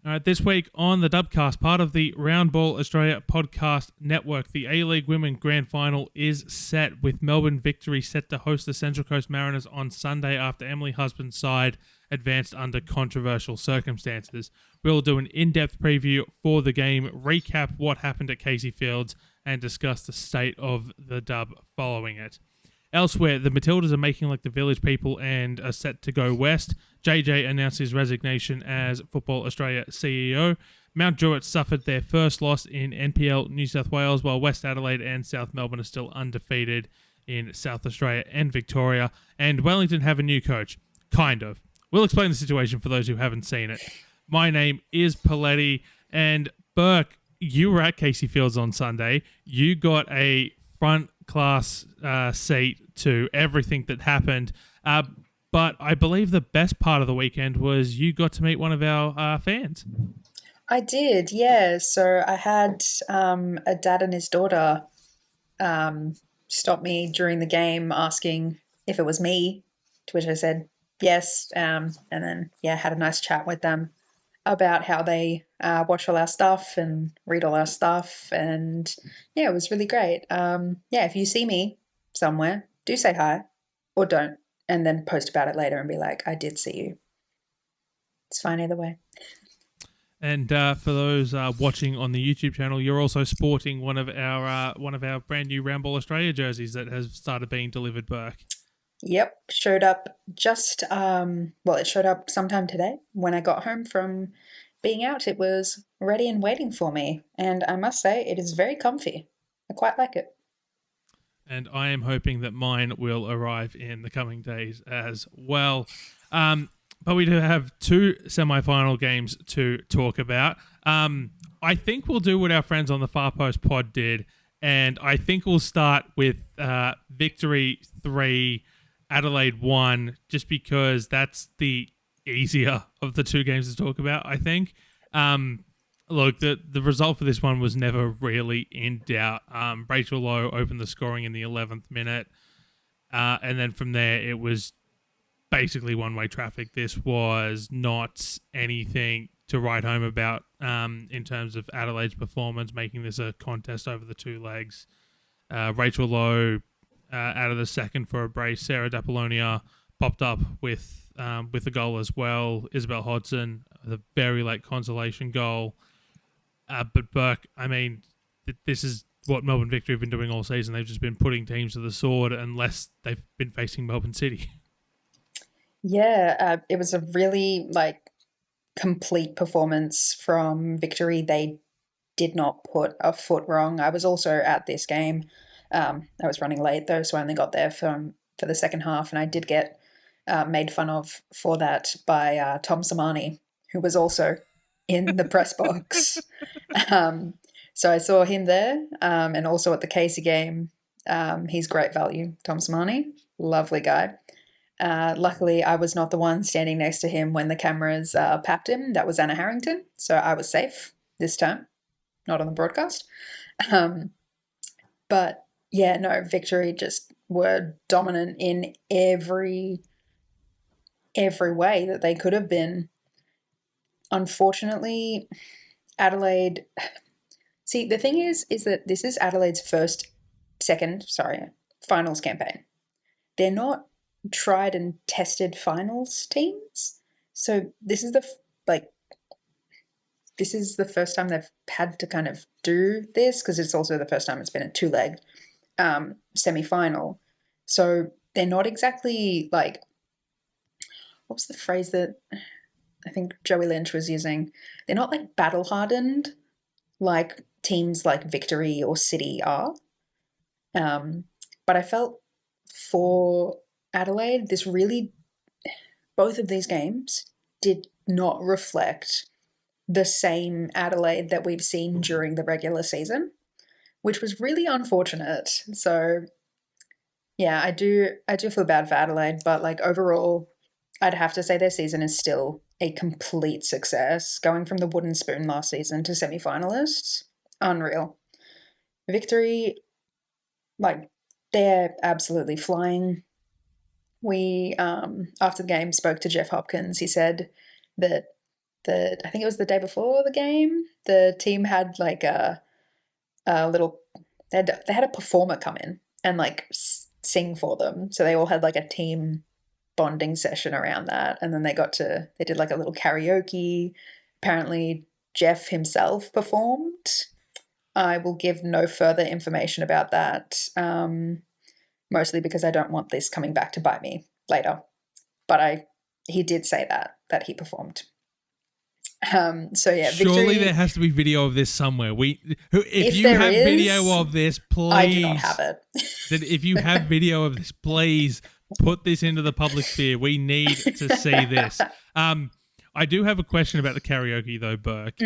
All right, this week on the Dubcast, part of the Roundball Australia podcast network, the A-League Women Grand Final is set, with Melbourne Victory set to host the Central Coast Mariners on Sunday after Emily Husband's side advanced under controversial circumstances. We'll do an in-depth preview for the game, recap what happened at Casey Fields, and discuss the state of the dub following it. Elsewhere, the Matildas are making like the village people and are set to go west. JJ announced his resignation as Football Australia CEO. Mount Druitt suffered their first loss in NPL New South Wales, while West Adelaide and South Melbourne are still undefeated in South Australia and Victoria. And Wellington have a new coach. Kind of. We'll explain the situation for those who haven't seen it. My name is Poletti, and Burke, you were at Casey Fields on Sunday. You got a front class seat to everything that happened. But I believe the best part of the weekend was you got to meet one of our fans. I did, yeah. So I had a dad and his daughter stop me during the game asking if it was me, to which I said yes. And then, had a nice chat with them about how they watch all our stuff and read all our stuff. And yeah, it was really great. If you see me somewhere, do say hi or don't, and then post about it later and be like, I did see you. It's fine either way. And for those watching on the YouTube channel, you're also sporting one of our brand new Roundball Australia jerseys that has started being delivered, Burke. Yep, showed up it showed up sometime today. When I got home from being out, it was ready and waiting for me. And I must say, it is very comfy. I quite like it. And I am hoping that mine will arrive in the coming days as well. But we do have two semi-final games to talk about. I think we'll do what our friends on the Far Post pod did, and I think we'll start with Victory 3, Adelaide 1, just because that's the easier of the two games to talk about, I think. Look, the result for this one was never really in doubt. Rachel Lowe opened the scoring in the 11th minute, and then from there it was basically one-way traffic. This was not anything to write home about in terms of Adelaide's performance, making this a contest over the two legs. Rachel Lowe out of the second for a brace. Sarah D'Apollonia popped up with a goal as well. Isabel Hodson, the very late consolation goal. But Burke, I mean, this is what Melbourne Victory have been doing all season. They've just been putting teams to the sword unless they've been facing Melbourne City. Yeah, it was a really complete performance from Victory. They did not put a foot wrong. I was also at this game. I was running late though, so I only got there for the second half, and I did get made fun of for that by Tom Samani, who was also in the press box. So I saw him there, and also at the Casey game. He's great value, Tom Samani, lovely guy. Luckily, I was not the one standing next to him when the cameras papped him. That was Anna Harrington, so I was safe this time, not on the broadcast. But yeah, no, Victory just were dominant in every way that they could have been. Unfortunately, Adelaide. See, the thing is that this is Adelaide's finals campaign. They're not tried and tested finals teams, so this is the first time they've had to kind of do this, because it's also the first time it's been a two-leg semi-final. So they're not exactly what was the phrase that I think Joey Lynch was using? They're not battle hardened like teams like Victory or City are. But I felt for Adelaide, both of these games did not reflect the same Adelaide that we've seen during the regular season, which was really unfortunate. So yeah, I do feel bad for Adelaide, but overall, I'd have to say their season is still a complete success. Going from the wooden spoon last season to semi-finalists, unreal. Victory, they're absolutely flying. We, after the game, spoke to Jeff Hopkins. He said that I think it was the day before the game. The team had like a little. They had a performer come in and like sing for them. So they all had like a team bonding session around that, and then they did like a little karaoke. Apparently, Jeff himself performed. I will give no further information about that, mostly because I don't want this coming back to bite me later. But he did say that he performed. So yeah, surely Victory, there has to be video of this somewhere. If you there have is, video of this, please. I do not have it. Then if you have video of this, please put this into the public sphere. We need to see this. I do have a question about the karaoke though, Burke.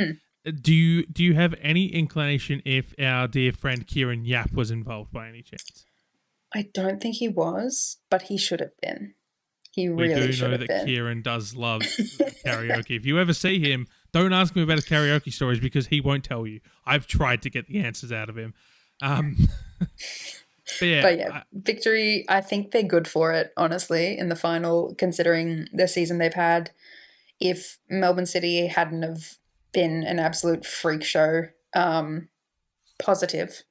Do you have any inclination if our dear friend Kieran Yap was involved by any chance? I don't think he was, but he should have been. He really should have been. We do know that Kieran does love karaoke. If you ever see him, don't ask him about his karaoke stories because he won't tell you. I've tried to get the answers out of him. But yeah, Victory, I think they're good for it, honestly, in the final, considering the season they've had. If Melbourne City hadn't have been an absolute freak show, positive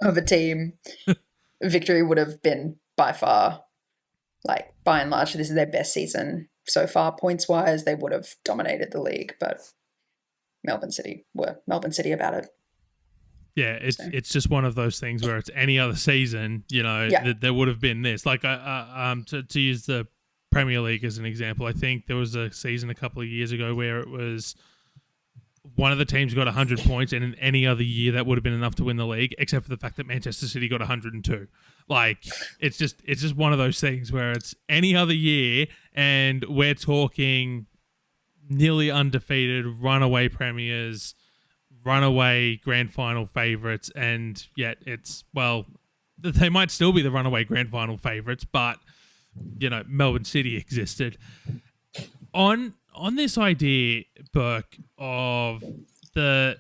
of a team, Victory would have been by far, like by and large, this is their best season so far. Points wise, they would have dominated the league, but Melbourne City were Melbourne City about it. Yeah, it's just one of those things where it's any other season, there would have been this. Like, to use the Premier League as an example, I think there was a season a couple of years ago where it was one of the teams got 100 points, and in any other year that would have been enough to win the league, except for the fact that Manchester City got 102. Like, it's just one of those things where it's any other year, and we're talking nearly undefeated, runaway premiers, runaway grand final favourites, and yet they might still be the runaway grand final favourites, but Melbourne City existed. On this idea, Burke, of the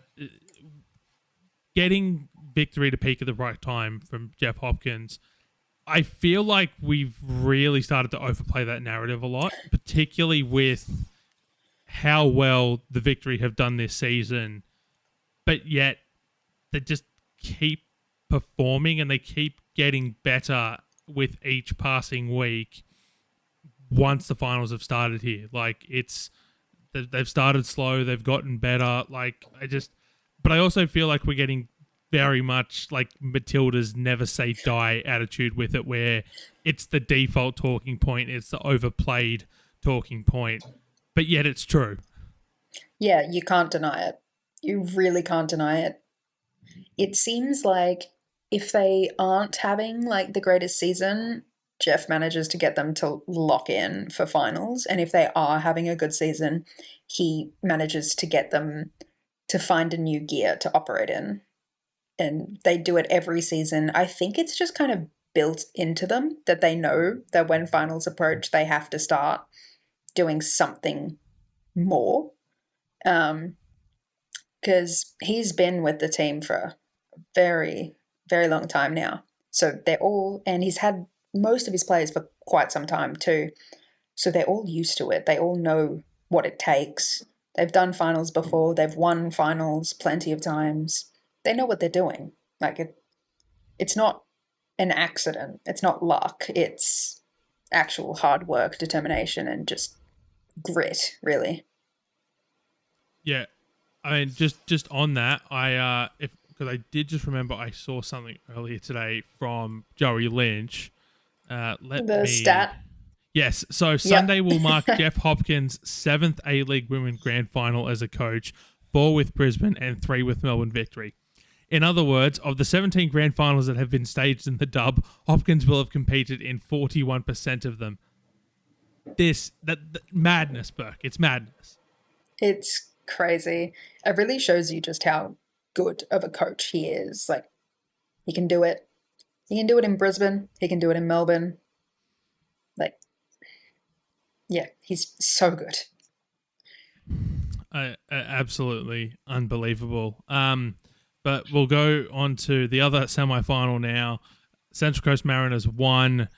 getting Victory to peak at the right time from Jeff Hopkins, I feel like we've really started to overplay that narrative a lot, particularly with how well the Victory have done this season, but yet they just keep performing and they keep getting better with each passing week once the finals have started here. Like, they've started slow, they've gotten better. But I also feel like we're getting very much like Matilda's never say die attitude with it, where it's the default talking point, it's the overplayed talking point, but yet it's true. Yeah, you can't deny it. You really can't deny it. It seems like if they aren't having like the greatest season, Jeff manages to get them to lock in for finals. And if they are having a good season, he manages to get them to find a new gear to operate in. And they do it every season. I think it's just kind of built into them that they know that when finals approach, they have to start doing something more. Because he's been with the team for a very, very long time now. So and he's had most of his players for quite some time too. So they're all used to it. They all know what it takes. They've done finals before. They've won finals plenty of times. They know what they're doing. Like, it's not an accident. It's not luck. It's actual hard work, determination, and just grit, really. Yeah. I mean, just on that, because I did just remember I saw something earlier today from Joey Lynch. Stat? Yes. So Sunday will mark Jeff Hopkins' 7th A-League Women Grand Final as a coach, 4 with Brisbane and 3 with Melbourne Victory. In other words, of the 17 Grand Finals that have been staged in the Dub, Hopkins will have competed in 41% of them. That madness, Burke. It's madness. It's crazy. It really shows you just how good of a coach he is. Like, he can do it. He can do it in Brisbane. He can do it in Melbourne. Like, yeah, he's so good. Absolutely unbelievable. But we'll go on to the other semi-final now. Central Coast Mariners 1,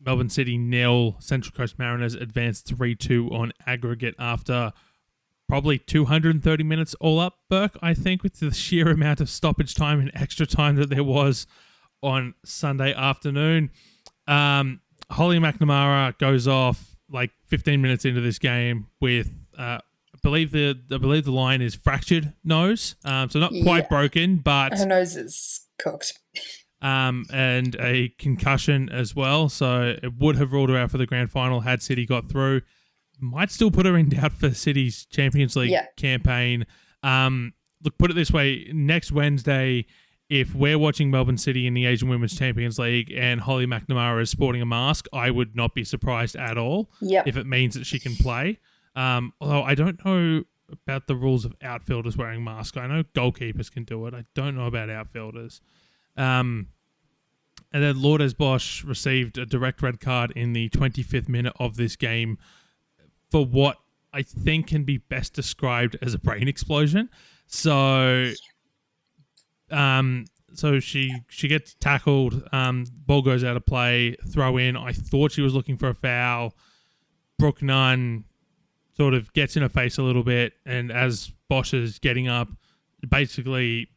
Melbourne City 0. Central Coast Mariners advanced 3-2 on aggregate after probably 230 minutes all up, Burke, I think, with the sheer amount of stoppage time and extra time that there was on Sunday afternoon. Holly McNamara goes off like 15 minutes into this game with, I believe the line is fractured nose, so not quite broken, but her nose is cooked. And a concussion as well, so it would have ruled her out for the grand final had City got through. Might still put her in doubt for City's Champions League campaign. Look, put it this way, next Wednesday, if we're watching Melbourne City in the Asian Women's Champions League and Holly McNamara is sporting a mask, I would not be surprised at all if it means that she can play. Although I don't know about the rules of outfielders wearing masks. I know goalkeepers can do it. I don't know about outfielders. And then Lourdes Bosch received a direct red card in the 25th minute of this game for what I think can be best described as a brain explosion. So she gets tackled, ball goes out of play, throw in. I thought she was looking for a foul. Brooke Nunn sort of gets in her face a little bit, and as Bosch is getting up, basically,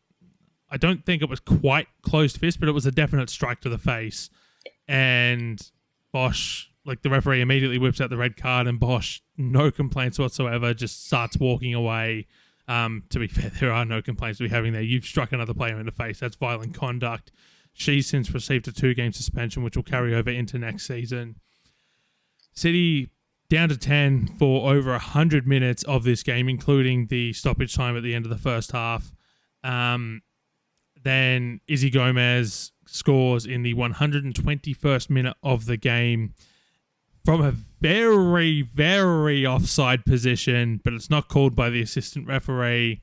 I don't think it was quite closed fist, but it was a definite strike to the face. And Bosch, like the referee, immediately whips out the red card, and Bosch, no complaints whatsoever, just starts walking away. To be fair, there are no complaints to be having there. You've struck another player in the face. That's violent conduct. She's since received a 2-game suspension, which will carry over into next season. City down to 10 for over 100 minutes of this game, including the stoppage time at the end of the first half. Then Izzy Gomez scores in the 121st minute of the game from a very, very offside position, but it's not called by the assistant referee.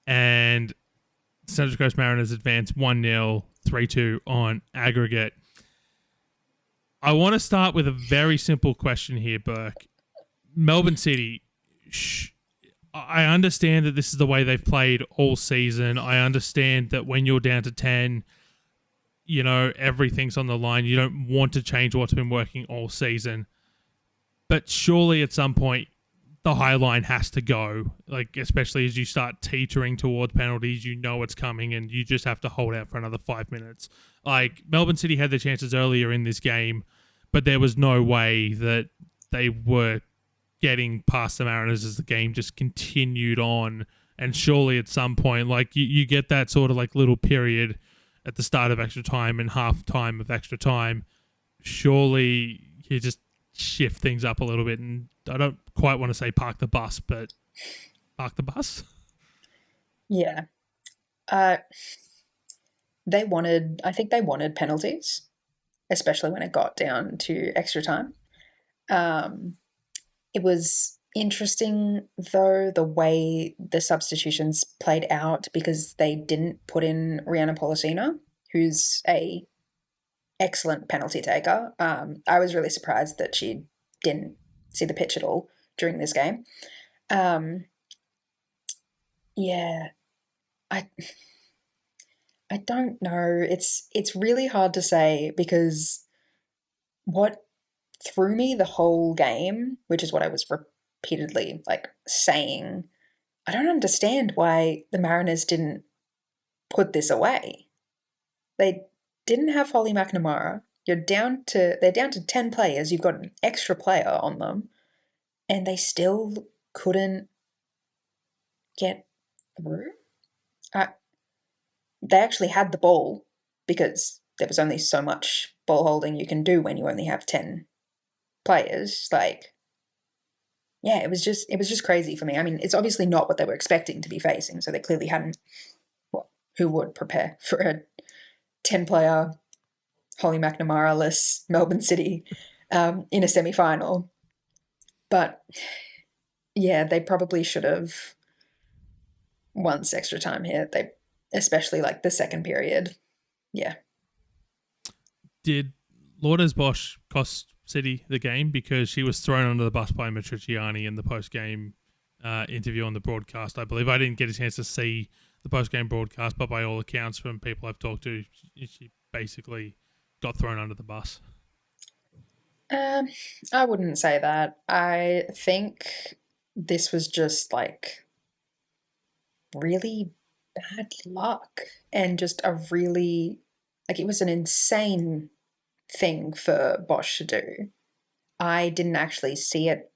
And Central Coast Mariners advance 1-0, 3-2 on aggregate. I want to start with a very simple question here, Burke. Melbourne City, I understand that this is the way they've played all season. I understand that when you're down to 10, you know, everything's on the line. You don't want to change what's been working all season. But surely at some point, the high line has to go. Like, especially as you start teetering towards penalties, you know it's coming and you just have to hold out for another 5 minutes. Like, Melbourne City had their chances earlier in this game, but there was no way that they were getting past the Mariners as the game just continued on. And surely at some point, like, you get that sort of like little period at the start of extra time and half time of extra time. Surely you just shift things up a little bit, and I don't quite want to say park the bus, but park the bus. Yeah. I think they wanted penalties, especially when it got down to extra time. It was interesting, though, the way the substitutions played out, because they didn't put in Rihanna Polosina, who's a excellent penalty taker. I was really surprised that she didn't see the pitch at all during this game. Yeah, I don't know. It's really hard to say, because what threw me the whole game, which is what I was repeatedly like saying, I don't understand why the Mariners didn't put this away. They didn't have Holly McNamara. They're down to 10 players. You've got an extra player on them, and they still couldn't get through. They actually had the ball, because there was only so much ball holding you can do when you only have 10 players. Like, yeah, it was just crazy for me. I mean, it's obviously not what they were expecting to be facing, so they clearly hadn't. Well, who would prepare for a 10-player Holly McNamara-less Melbourne City in a semi-final? But yeah, they probably should have, once extra time here, especially like the second period. Yeah. Did Lourdes Bosch cost City the game, because she was thrown under the bus by Matriciani in the post-game interview on the broadcast? I believe I didn't get a chance to see the post-game broadcast, but by all accounts from people I've talked to, she basically got thrown under the bus. I wouldn't say that. I think this was just like really bad luck and just a really, like, it was an insane thing for Bosch to do. I didn't actually see it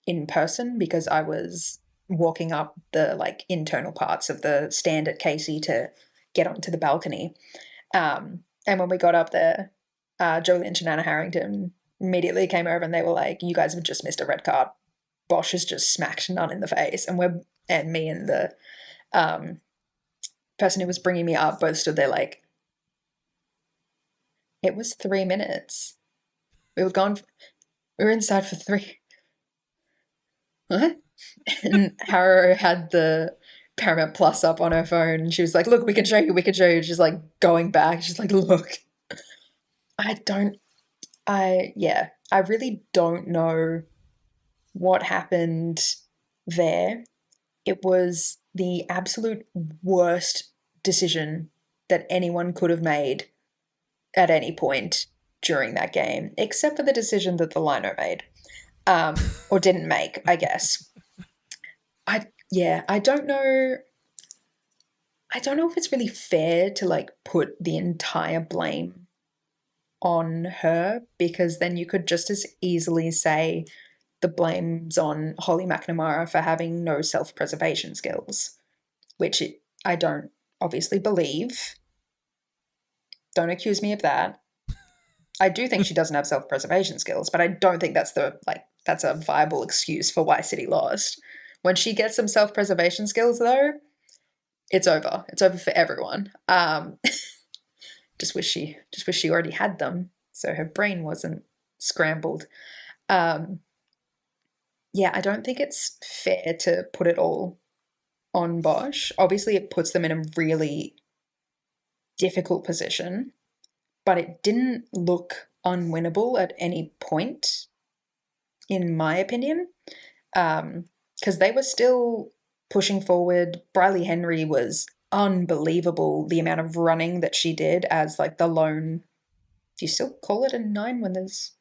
in person because I was walking up the like internal parts of the stand at Casey to get onto the balcony. And when we got up there, Joe Lynch and Anna Harrington immediately came over and they were like, "You guys have just missed a red card. Bosch has just smacked Nunn in the face." And me and the um, person who was bringing me up both stood there like, it was 3 minutes. We were gone. We were inside for three. What? And Harrow had the Paramount Plus up on her phone, and she was like, "Look, we can show you. We can show you." She's like going back. She's like, "Look, I don't. Yeah, I really don't know what happened there. It was the absolute worst decision that anyone could have made at any point during that game, except for the decision that the lino made, or didn't make, I guess. I don't know. I don't know if it's really fair to like put the entire blame on her, because then you could just as easily say the blame's on Holly McNamara for having no self-preservation skills, which I don't obviously believe. Don't accuse me of that. I do think she doesn't have self-preservation skills, but I don't think that's that's a viable excuse for why City lost. When she gets some self-preservation skills, though, it's over. It's over for everyone. Just wish she already had them, so her brain wasn't scrambled. Um, yeah, I don't think it's fair to put it all on Bosch. Obviously, it puts them in a really difficult position, but it didn't look unwinnable at any point, in my opinion, because they were still pushing forward. Briley Henry was unbelievable, the amount of running that she did as like the lone. Do you still call it a 9 when there's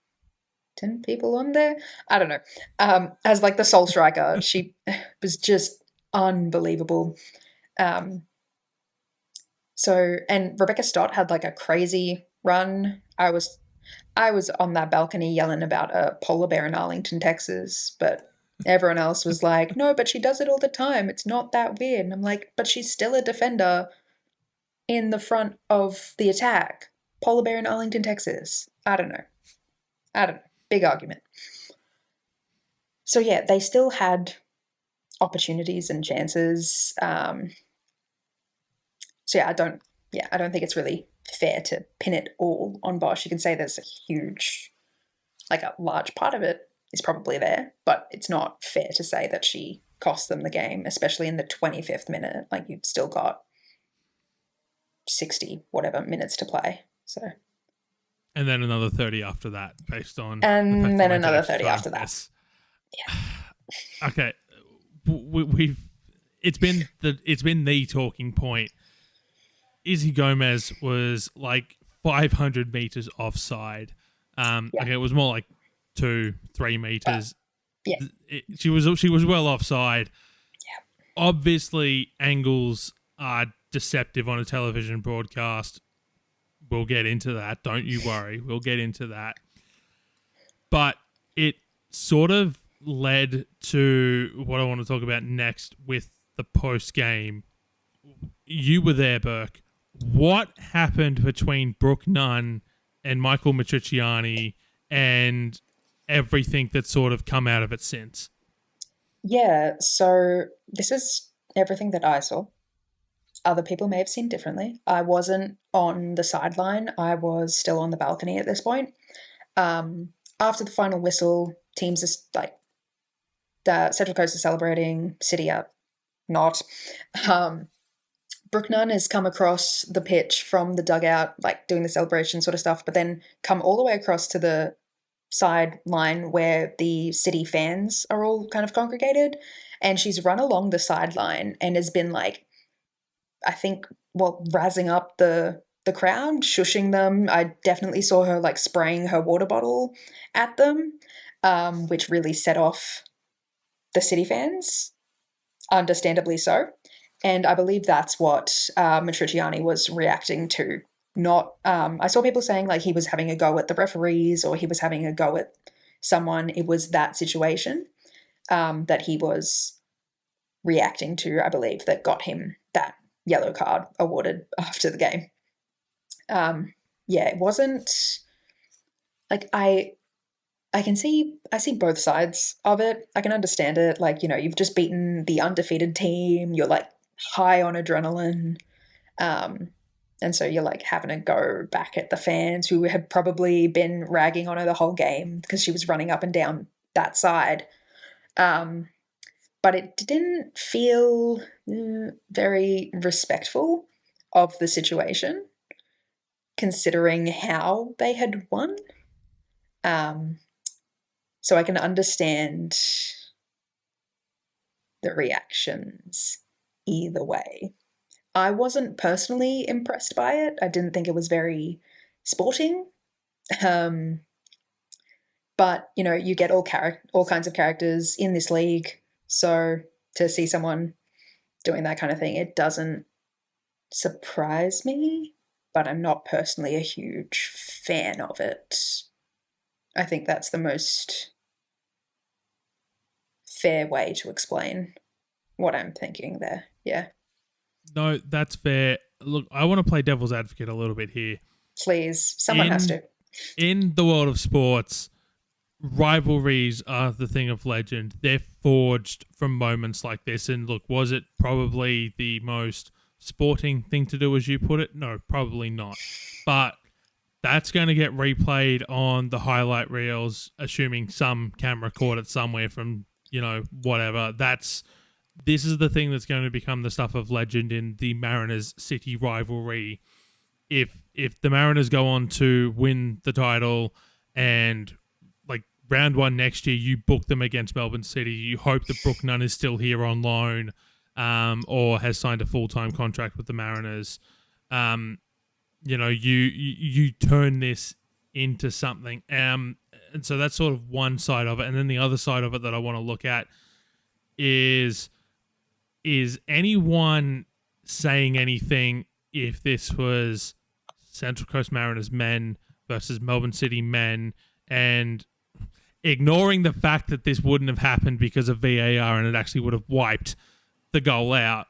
10 people on there? I don't know. As like the sole striker, she was just unbelievable. And Rebecca Stott had like a crazy run. I was on that balcony yelling about a polar bear in Arlington, Texas, but everyone else was like, "No, but she does it all the time. It's not that weird." And I'm like, "But she's still a defender in the front of the attack. Polar bear in Arlington, Texas." I don't know. Big argument. So yeah, they still had opportunities and chances. So I don't think it's really fair to pin it all on Bosch. You can say there's a large part of it is probably there, but it's not fair to say that she cost them the game, especially in the 25th minute. Like, you've still got 60 whatever minutes to play. So, and then another 30 after that, based on and then another 30 after that. Yeah. Okay, it's been the talking point. Izzy Gomez was like 500 meters offside. Okay, it was more like 2-3 meters. She was well offside. Yeah. Obviously, angles are deceptive on a television broadcast. We'll get into that. Don't you worry. We'll get into that. But it sort of led to what I want to talk about next with the post game. You were there, Burke. What happened between Brooke Nunn and Michael Matriciani and everything that's sort of come out of it since? Yeah, so this is everything that I saw. Other people may have seen differently. I wasn't on the sideline. I was still on the balcony at this point. After the final whistle, teams are like, the Central Coast is celebrating, City are not. Brooke Nunn has come across the pitch from the dugout, like doing the celebration sort of stuff, but then come all the way across to the sideline where the City fans are all kind of congregated. And she's run along the sideline and has been like, I think, razzing up the crowd, shushing them. I definitely saw her like spraying her water bottle at them, which really set off the City fans, understandably so. And I believe that's what Matriciani was reacting to. Not, I saw people saying like he was having a go at the referees or he was having a go at someone. It was that situation that he was reacting to, I believe, that got him that yellow card awarded after the game. Yeah, it wasn't like I see both sides of it. I can understand it. Like, you've just beaten the undefeated team. You're like high on adrenaline. Um, and so you're like having a go back at the fans who had probably been ragging on her the whole game because she was running up and down that side. Um, but it didn't feel very respectful of the situation, considering how they had won. So I can understand the reactions either way. I wasn't personally impressed by it. I didn't think it was very sporting. But you get all kinds of characters in this league. So to see someone doing that kind of thing, it doesn't surprise me, but I'm not personally a huge fan of it. I think that's the most fair way to explain what I'm thinking there. Yeah. No, that's fair. Look, I want to play devil's advocate a little bit here. Please, someone has to. In the world of sports, rivalries are the thing of legend. They're forged from moments like this. And look, was it probably the most sporting thing to do, as you put it? No, probably not. But that's going to get replayed on the highlight reels, assuming some camera caught it somewhere from, whatever. This is the thing that's going to become the stuff of legend in the Mariners City rivalry. If the Mariners go on to win the title and like round one next year, you book them against Melbourne City, you hope that Brooke Nunn is still here on loan or has signed a full-time contract with the Mariners. You turn this into something. And so that's sort of one side of it. And then the other side of it that I want to look at is anyone saying anything if this was Central Coast Mariners men versus Melbourne City men, and ignoring the fact that this wouldn't have happened because of VAR and it actually would have wiped the goal out,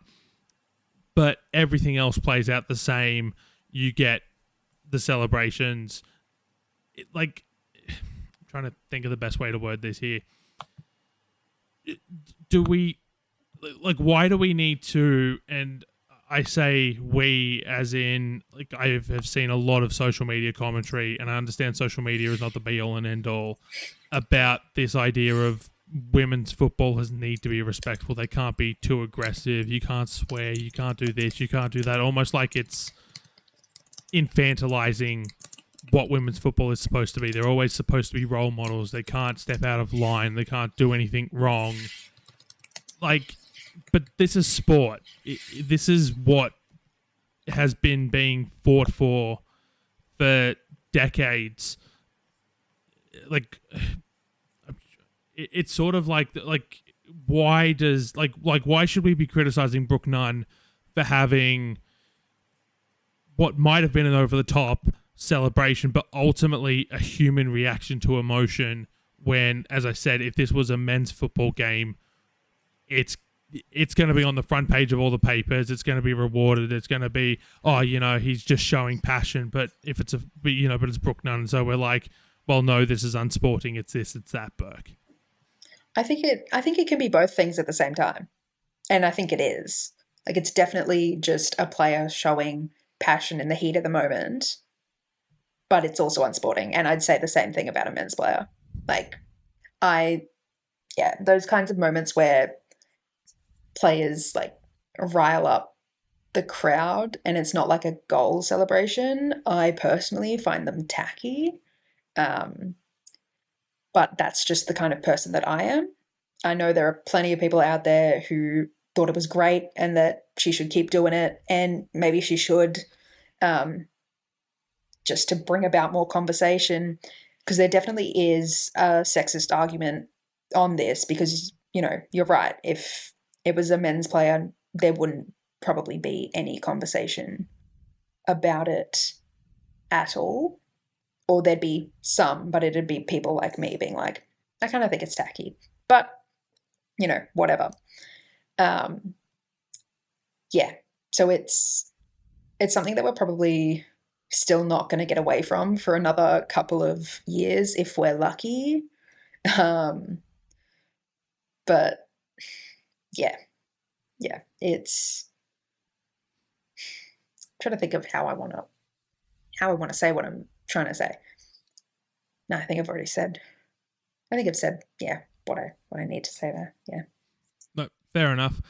but everything else plays out the same. You get the celebrations. I'm trying to think of the best way to word this here. Why do we need to, and I say we as in, I have seen a lot of social media commentary, and I understand social media is not the be-all and end-all, about this idea of women's football need to be respectful. They can't be too aggressive. You can't swear. You can't do this. You can't do that. Almost like it's infantilizing what women's football is supposed to be. They're always supposed to be role models. They can't step out of line. They can't do anything wrong. But this is sport. This is what has been being fought for decades. It's sort of why should we be criticizing Brooke Nunn for having what might have been an over-the-top celebration, but ultimately a human reaction to emotion when, as I said, if this was a men's football game, it's going to be on the front page of all the papers. It's going to be rewarded. It's going to be, he's just showing passion. But if it's but it's Brooke Nunn, so we're like, well, no, this is unsporting. It's this, it's that, Burke. I think it can be both things at the same time, and I think it is. It's definitely just a player showing passion in the heat of the moment, but it's also unsporting. And I'd say the same thing about a men's player. Those kinds of moments where players rile up the crowd and it's not like a goal celebration, I personally find them tacky. But that's just the kind of person that I am. I know there are plenty of people out there who thought it was great and that she should keep doing it, and maybe she should, just to bring about more conversation, because there definitely is a sexist argument on this, because you're right. If it was a men's player, there wouldn't probably be any conversation about it at all. Or there'd be some, but it'd be people like me being like, I kind of think it's tacky. But, whatever. Um, yeah. So it's something that we're probably still not going to get away from for another couple of years if we're lucky. Um, but yeah, it's I'm trying to think of how I want to say what I'm trying to say. No, I think I've already said. I think I've said what I need to say there. Yeah. No, fair enough.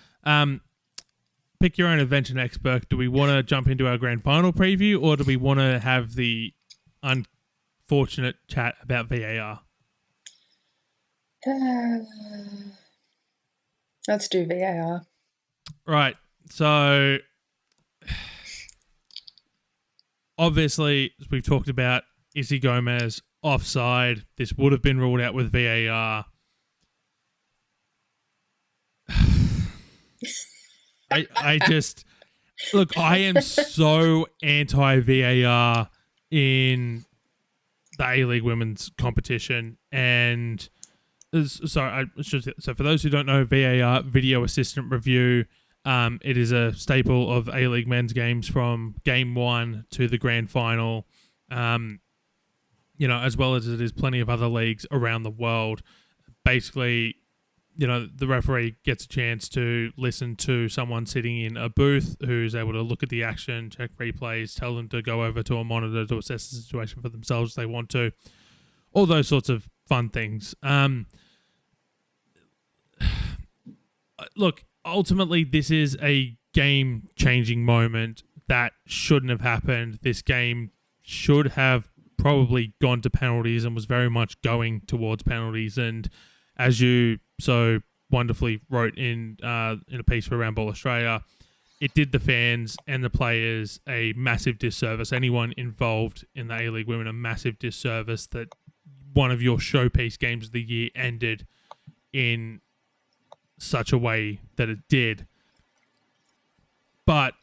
Pick your own adventure next, Burke. Do we want to jump into our grand final preview, or do we want to have the unfortunate chat about VAR? Let's do VAR. Right. So, obviously, as we've talked about, Izzy Gomez offside. This would have been ruled out with VAR. I just look. I am so anti VAR in the A-League women's competition, and so for those who don't know, VAR, video assistant review. It is a staple of A-League men's games from game 1 to the grand final. As well as it is plenty of other leagues around the world. Basically, the referee gets a chance to listen to someone sitting in a booth who's able to look at the action, check replays, tell them to go over to a monitor to assess the situation for themselves if they want to. All those sorts of fun things. Look, ultimately, this is a game-changing moment that shouldn't have happened. This game should have probably gone to penalties and was very much going towards penalties. And as you so wonderfully wrote in a piece for Round Ball Australia, it did the fans and the players a massive disservice. Anyone involved in the A-League women a massive disservice that one of your showpiece games of the year ended in such a way that it did. But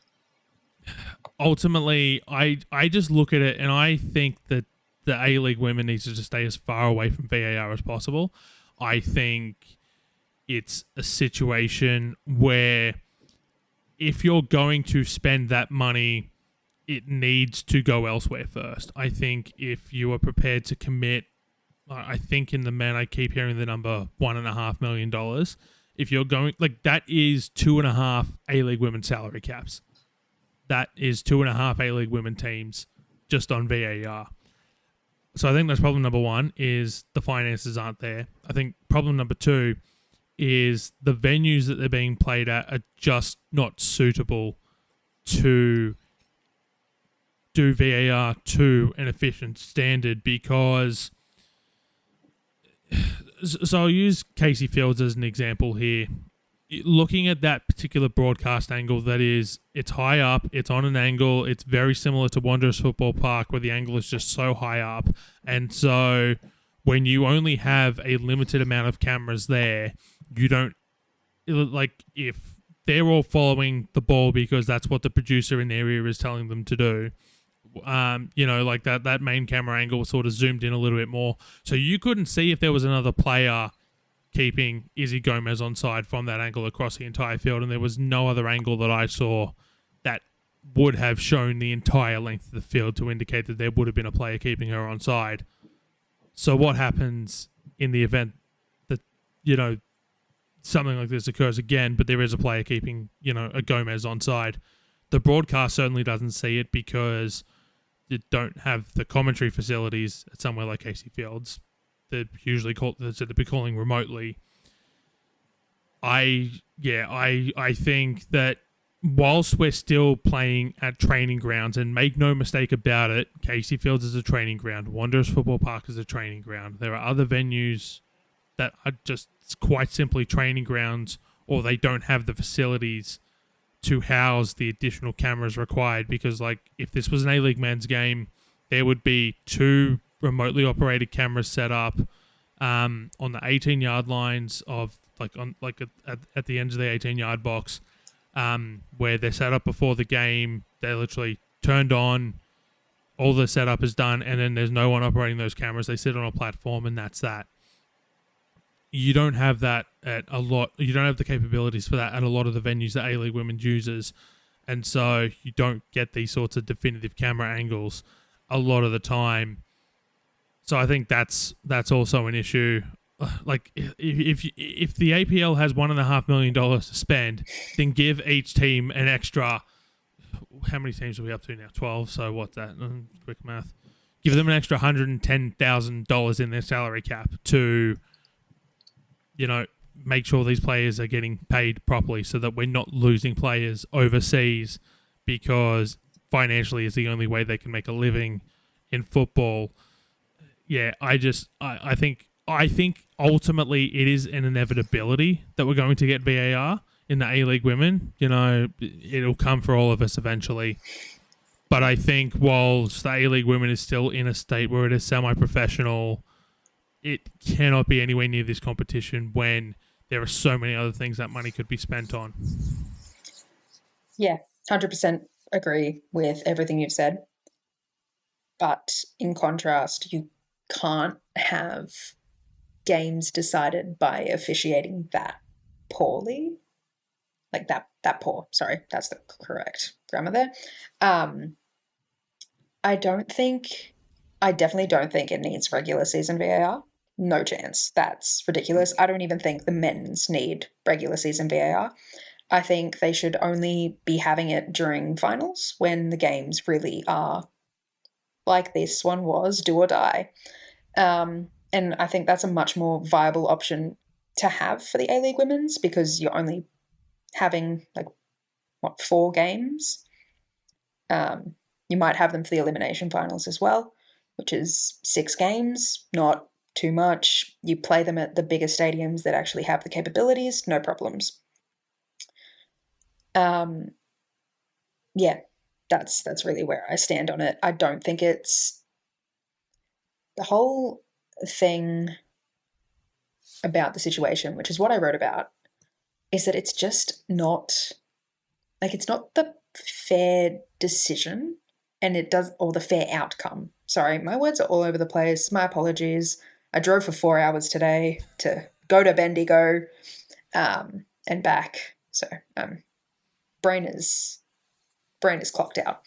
ultimately, I just look at it and I think that the A-League women needs to just stay as far away from VAR as possible. I think it's a situation where if you're going to spend that money, it needs to go elsewhere first. I think if you are prepared to commit, I think in the men, I keep hearing the number $1.5 million. If you're going, that is 2.5 A-League women salary caps. That is 2.5 A-League women teams just on VAR. So I think that's problem number one, is the finances aren't there. I think problem number two is the venues that they're being played at are just not suitable to do VAR to an efficient standard, because so I'll use Casey Fields as an example here. Looking at that particular broadcast angle, it's high up, it's on an angle, it's very similar to Wanderers Football Park where the angle is just so high up. And so when you only have a limited amount of cameras there, you don't, if they're all following the ball because that's what the producer in their ear is telling them to do, that main camera angle sort of zoomed in a little bit more. So you couldn't see if there was another player keeping Izzy Gomez on side from that angle across the entire field, and there was no other angle that I saw that would have shown the entire length of the field to indicate that there would have been a player keeping her on side. So what happens in the event that, something like this occurs again, but there is a player keeping, a Gomez on side? The broadcast certainly doesn't see it because you don't have the commentary facilities at somewhere like Casey Fields. They're usually they'd be calling remotely. I think that whilst we're still playing at training grounds, and make no mistake about it, Casey Fields is a training ground, Wanderers Football Park is a training ground. There are other venues that are just quite simply training grounds, or they don't have the facilities to house the additional cameras required, because if this was an A-League men's game, there would be 2 remotely operated cameras set up on the 18-yard lines of at the end of the 18-yard box, where they're set up before the game. They're literally turned on. All the setup is done, and then there's no one operating those cameras. They sit on a platform, and that's that. You don't have that at a lot. You don't have the capabilities for that at a lot of the venues that A-League Women uses, and so you don't get these sorts of definitive camera angles a lot of the time. So I think that's also an issue. Like if the APL has $1.5 million to spend, then give each team an extra. How many teams are we up to now? 12. So what's that? Quick math. Give them an extra $110,000 in their salary cap to, make sure these players are getting paid properly, so that we're not losing players overseas because financially is the only way they can make a living in football. Yeah, I think ultimately it is an inevitability that we're going to get VAR in the A-League Women. It'll come for all of us eventually. But I think whilst the A-League Women is still in a state where it is semi-professional, it cannot be anywhere near this competition when there are so many other things that money could be spent on. Yeah, 100% agree with everything you've said. But in contrast, you can't have games decided by officiating that poorly. Like that poor. Sorry, that's the correct grammar there. I definitely don't think it needs regular season VAR. No chance. That's ridiculous. I don't even think the men's need regular season VAR. I think they should only be having it during finals when the games really are like this one was, do or die. And I think that's a much more viable option to have for the A-League Women's, because you're only having 4 games. You might have them for the elimination finals as well, which is 6 games, not too much. You play them at the bigger stadiums that actually have the capabilities, no problems. Yeah, that's really where I stand on it. I don't think it's the whole thing about the situation, which is what I wrote about, is that it's just not it's not the fair decision, and or the fair outcome. Sorry, my words are all over the place. My apologies. I drove for 4 hours today to go to Bendigo and back. So brain is clocked out.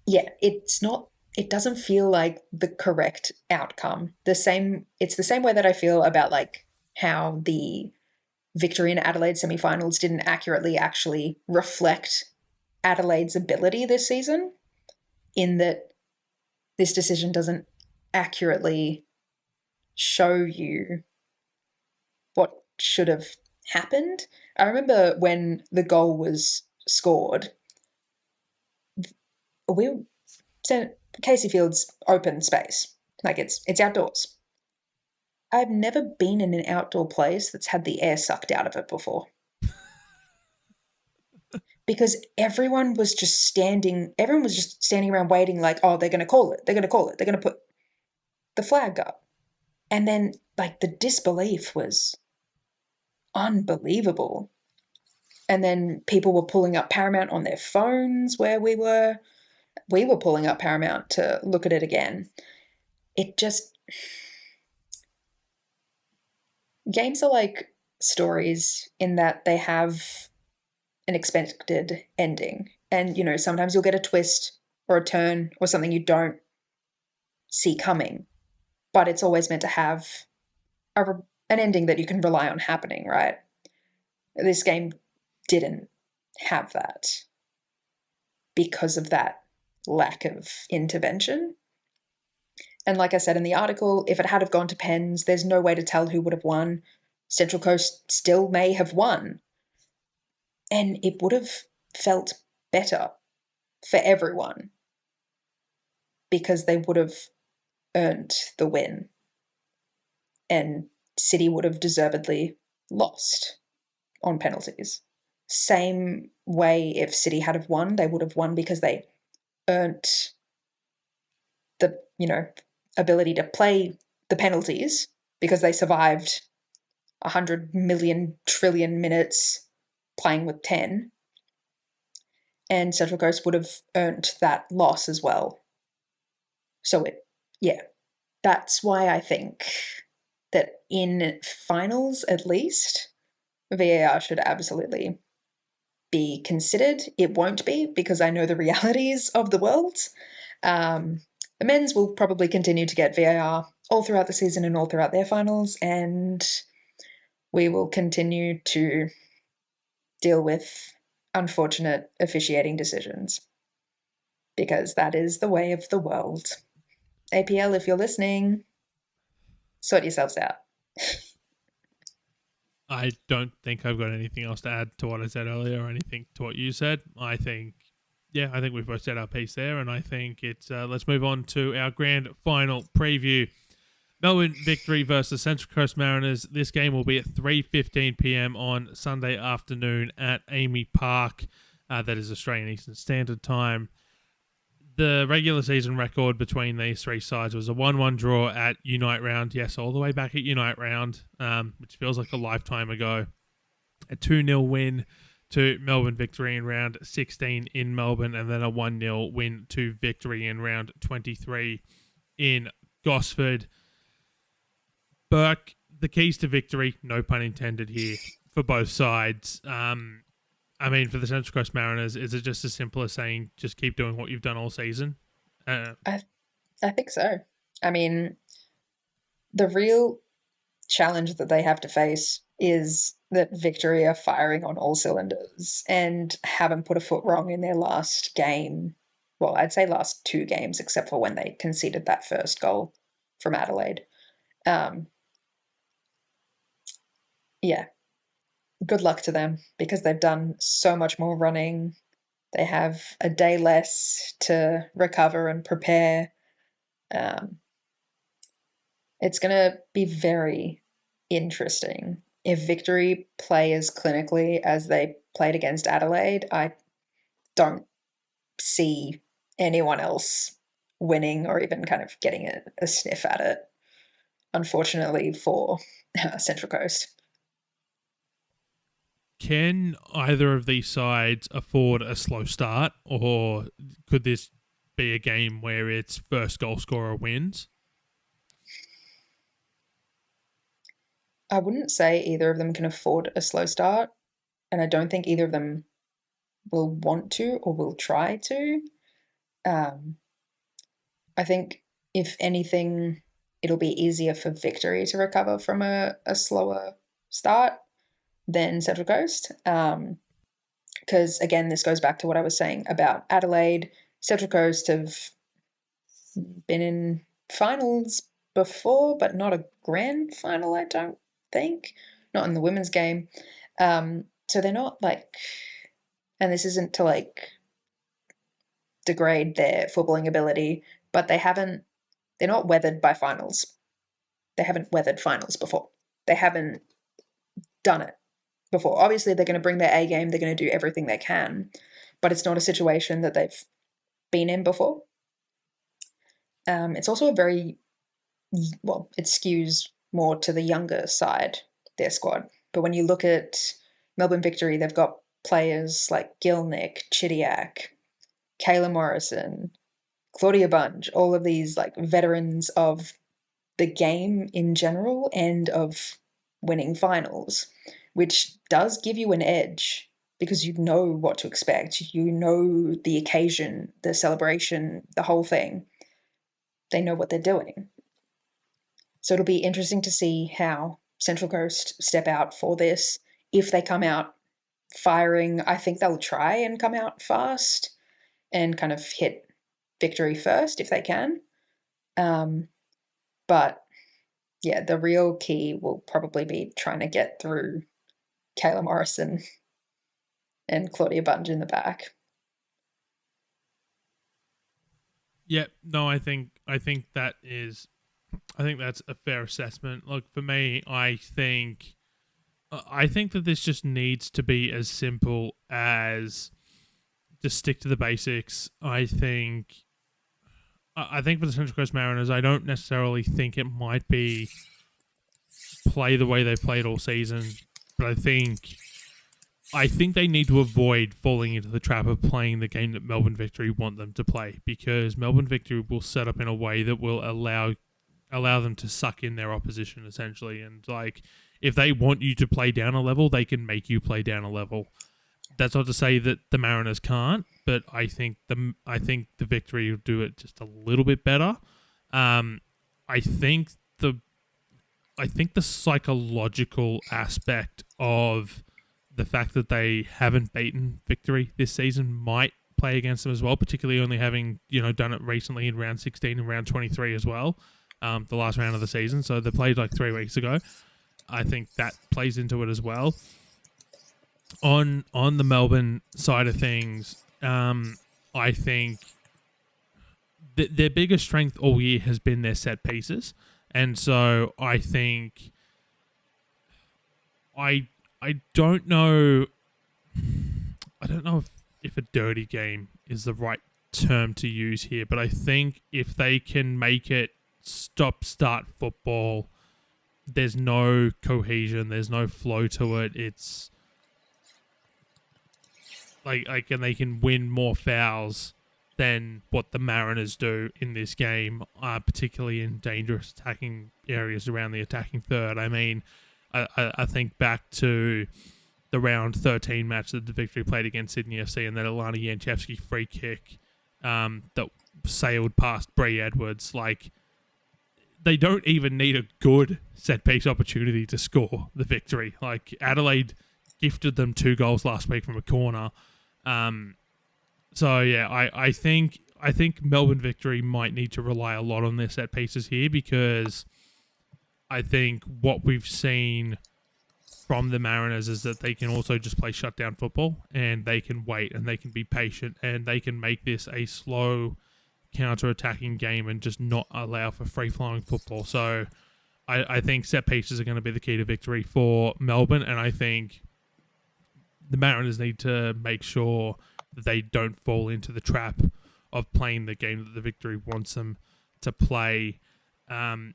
Yeah, it doesn't feel like the correct outcome. It's the same way that I feel about how the victory in Adelaide semi-finals didn't accurately actually reflect Adelaide's ability this season, in that this decision doesn't accurately show you what should have happened. I remember when the goal was scored, Casey Field's open space, it's outdoors. I've never been in an outdoor place that's had the air sucked out of it before. Because everyone was just standing around waiting they're going to call it. They're going to put the flag up. And then the disbelief was unbelievable. And then people were pulling up Paramount on their phones where we were. We were pulling up Paramount to look at it again. Games are like stories in that they have an expected ending. And, sometimes you'll get a twist or a turn or something you don't see coming. But it's always meant to have an ending that you can rely on happening, right? This game didn't have that because of that lack of intervention. And like I said in the article, if it had have gone to pens, there's no way to tell who would have won. Central Coast still may have won. And it would have felt better for everyone because they would have earned the win. And City would have deservedly lost on penalties. Same way if City had have won, they would have won because they earned the, ability to play the penalties because they survived 100 million trillion minutes playing with 10. And Central Coast would have earned that loss as well. So that's why I think that in finals, at least, VAR should absolutely be considered. It won't be, because I know the realities of the world. The men's will probably continue to get VAR all throughout the season and all throughout their finals, and we will continue to deal with unfortunate officiating decisions, because that is the way of the world. APL, if you're listening, sort yourselves out. I don't think I've got anything else to add to what I said earlier or anything to what you said. I think we've both said our piece there, and I think it's let's move on to our grand final preview. Melbourne Victory versus Central Coast Mariners. This game will be at 3:15 p.m. on Sunday afternoon at Amy Park. That is Australian Eastern Standard Time. The regular season record between these three sides was a 1-1 draw at Unite Round. Yes, all the way back at Unite Round, which feels like a lifetime ago. A 2-0 win to Melbourne Victory in round 16 in Melbourne, and then a 1-0 win to Victory in round 23 in Gosford. Burke, the keys to victory, no pun intended here, for both sides. I mean, for the Central Coast Mariners, is it just as simple as saying, just keep doing what you've done all season? I think so. I mean, the real challenge that they have to face is that Victory are firing on all cylinders and haven't put a foot wrong in their last game. Well, I'd say last two games, except for when they conceded that first goal from Adelaide. Yeah, good luck to them, because they've done so much more running. They have a day less to recover and prepare. It's going to be very interesting. If Victory play as clinically as they played against Adelaide, I don't see anyone else winning or even kind of getting a sniff at it, unfortunately for Central Coast. Can either of these sides afford a slow start, or could this be a game where its first goal scorer wins? I wouldn't say either of them can afford a slow start, and I don't think either of them will want to or will try to. I think, if anything, it'll be easier for Victory to recover from a slower start than Central Coast. Because, again, this goes back to what I was saying about Adelaide. Central Coast have been in finals before, but not a grand final, I don't think. Not in the women's game. So they're not like, and this isn't to like degrade their footballing ability, but they're not weathered by finals. They haven't weathered finals before. They haven't done it before. Obviously, they're going to bring their A game. They're going to do everything they can, but it's not a situation that they've been in before. It's also it skews more to the younger side, their squad. But when you look at Melbourne Victory, they've got players like Gilnick, Chidiac, Kayla Morrison, Claudia Bunge, all of these like veterans of the game in general and of winning finals, which does give you an edge, because you know what to expect. You know the occasion, the celebration, the whole thing. They know what they're doing. So it'll be interesting to see how Central Coast step out for this. If they come out firing, I think they'll try and come out fast and kind of hit Victory first if they can. But yeah, the real key will probably be trying to get through Kayla Morrison and Claudia Bunge in the back. Yeah, no, I think that's a fair assessment. Look, for me, I think that this just needs to be as simple as just stick to the basics. I think for the Central Coast Mariners, I don't necessarily think it might be play the way they've played all season, but I think they need to avoid falling into the trap of playing the game that Melbourne Victory want them to play, because Melbourne Victory will set up in a way that will allow them to suck in their opposition, essentially. And like, if they want you to play down a level, they can make you play down a level. That's not to say that the Mariners can't, but I think the Victory will do it just a little bit better. I think the psychological aspect of the fact that they haven't beaten Victory this season might play against them as well, particularly only having done it recently in round 16 and round 23 as well, the last round of the season. So they played like 3 weeks ago. I think that plays into it as well. On the Melbourne side of things, I think their biggest strength all year has been their set pieces, and so I think I don't know if a dirty game is the right term to use here, but I think if they can make it stop-start football, there's no cohesion, there's no flow to it. It's like, and they can win more fouls than what the Mariners do in this game, particularly in dangerous attacking areas around the attacking third. I mean, I think back to the round 13 match that the Victory played against Sydney FC, and that Alana Yanchevsky free kick that sailed past Bree Edwards. Like, they don't even need a good set-piece opportunity to score the Victory. Like, Adelaide gifted them 2 goals last week from a corner. So yeah, I think Melbourne Victory might need to rely a lot on their set pieces here, because I think what we've seen from the Mariners is that they can also just play shutdown football, and they can wait, and they can be patient, and they can make this a slow counter-attacking game and just not allow for free-flowing football. So I think set pieces are going to be the key to victory for Melbourne, and I think the Mariners need to make sure that they don't fall into the trap of playing the game that the Victory wants them to play.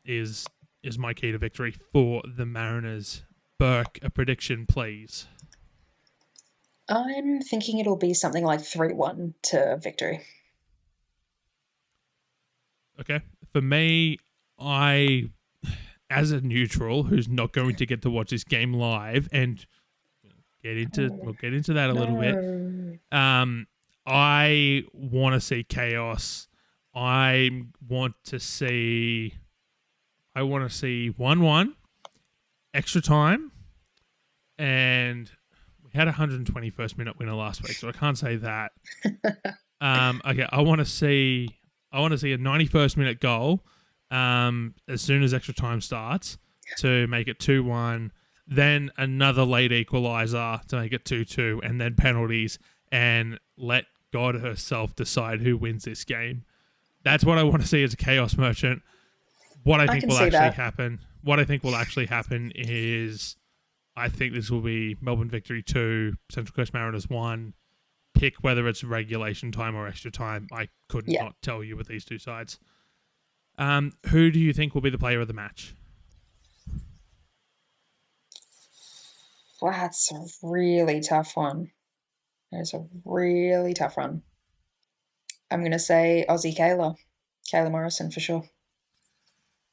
Is my key to victory for the Mariners. Burke, a prediction, please. I'm thinking it'll be something like 3-1 to Victory. Okay. For me, as a neutral who's not going to get to watch this game live, and we'll get into that a little bit. I want to see chaos. I want to see 1-1, extra time, and we had a 121st minute winner last week, so I can't say that. Okay, I want to see a 91st minute goal as soon as extra time starts to make it 2-1. Then another late equaliser to make it 2-2, and then penalties, and let God herself decide who wins this game. That's what I want to see as a chaos merchant. What I think will actually happen is, I think this will be Melbourne Victory 2, Central Coast Mariners 1. Pick whether it's regulation time or extra time. I could not tell you with these two sides. Who do you think will be the player of the match? Well, that's a really tough one. It's a really tough one. I'm going to say Aussie Kayla Morrison for sure.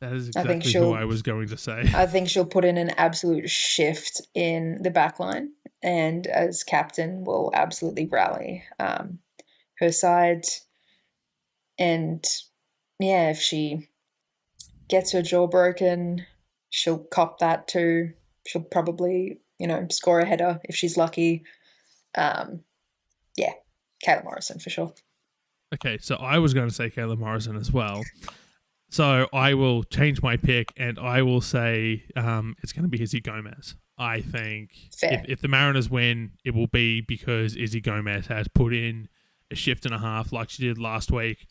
That is exactly who I was going to say. I think she'll put in an absolute shift in the backline, and as captain will absolutely rally her side. And yeah, if she gets her jaw broken, she'll cop that too. She'll probably, score a header if she's lucky. Yeah, Kayla Morrison for sure. Okay, so I was going to say Kayla Morrison as well. So I will change my pick, and I will say it's going to be Izzy Gomez. I think if the Mariners win, it will be because Izzy Gomez has put in a shift and a half like she did last week.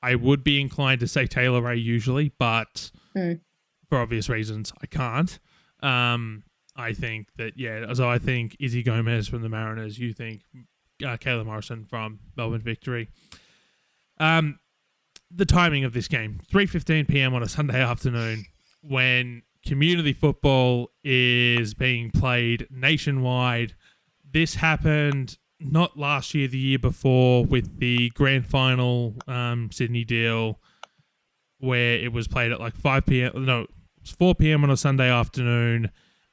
I would be inclined to say Taylor Ray usually, but for obvious reasons, I can't. I think that, so I think Izzy Gomez from the Mariners. You think Kayla Morrison from Melbourne Victory. The timing of this game, 3:15 p.m. on a Sunday afternoon, when community football is being played nationwide. This happened not last year, the year before, with the grand final Sydney deal, where it was played at like 5 p.m. No, it was 4 p.m. on a Sunday afternoon,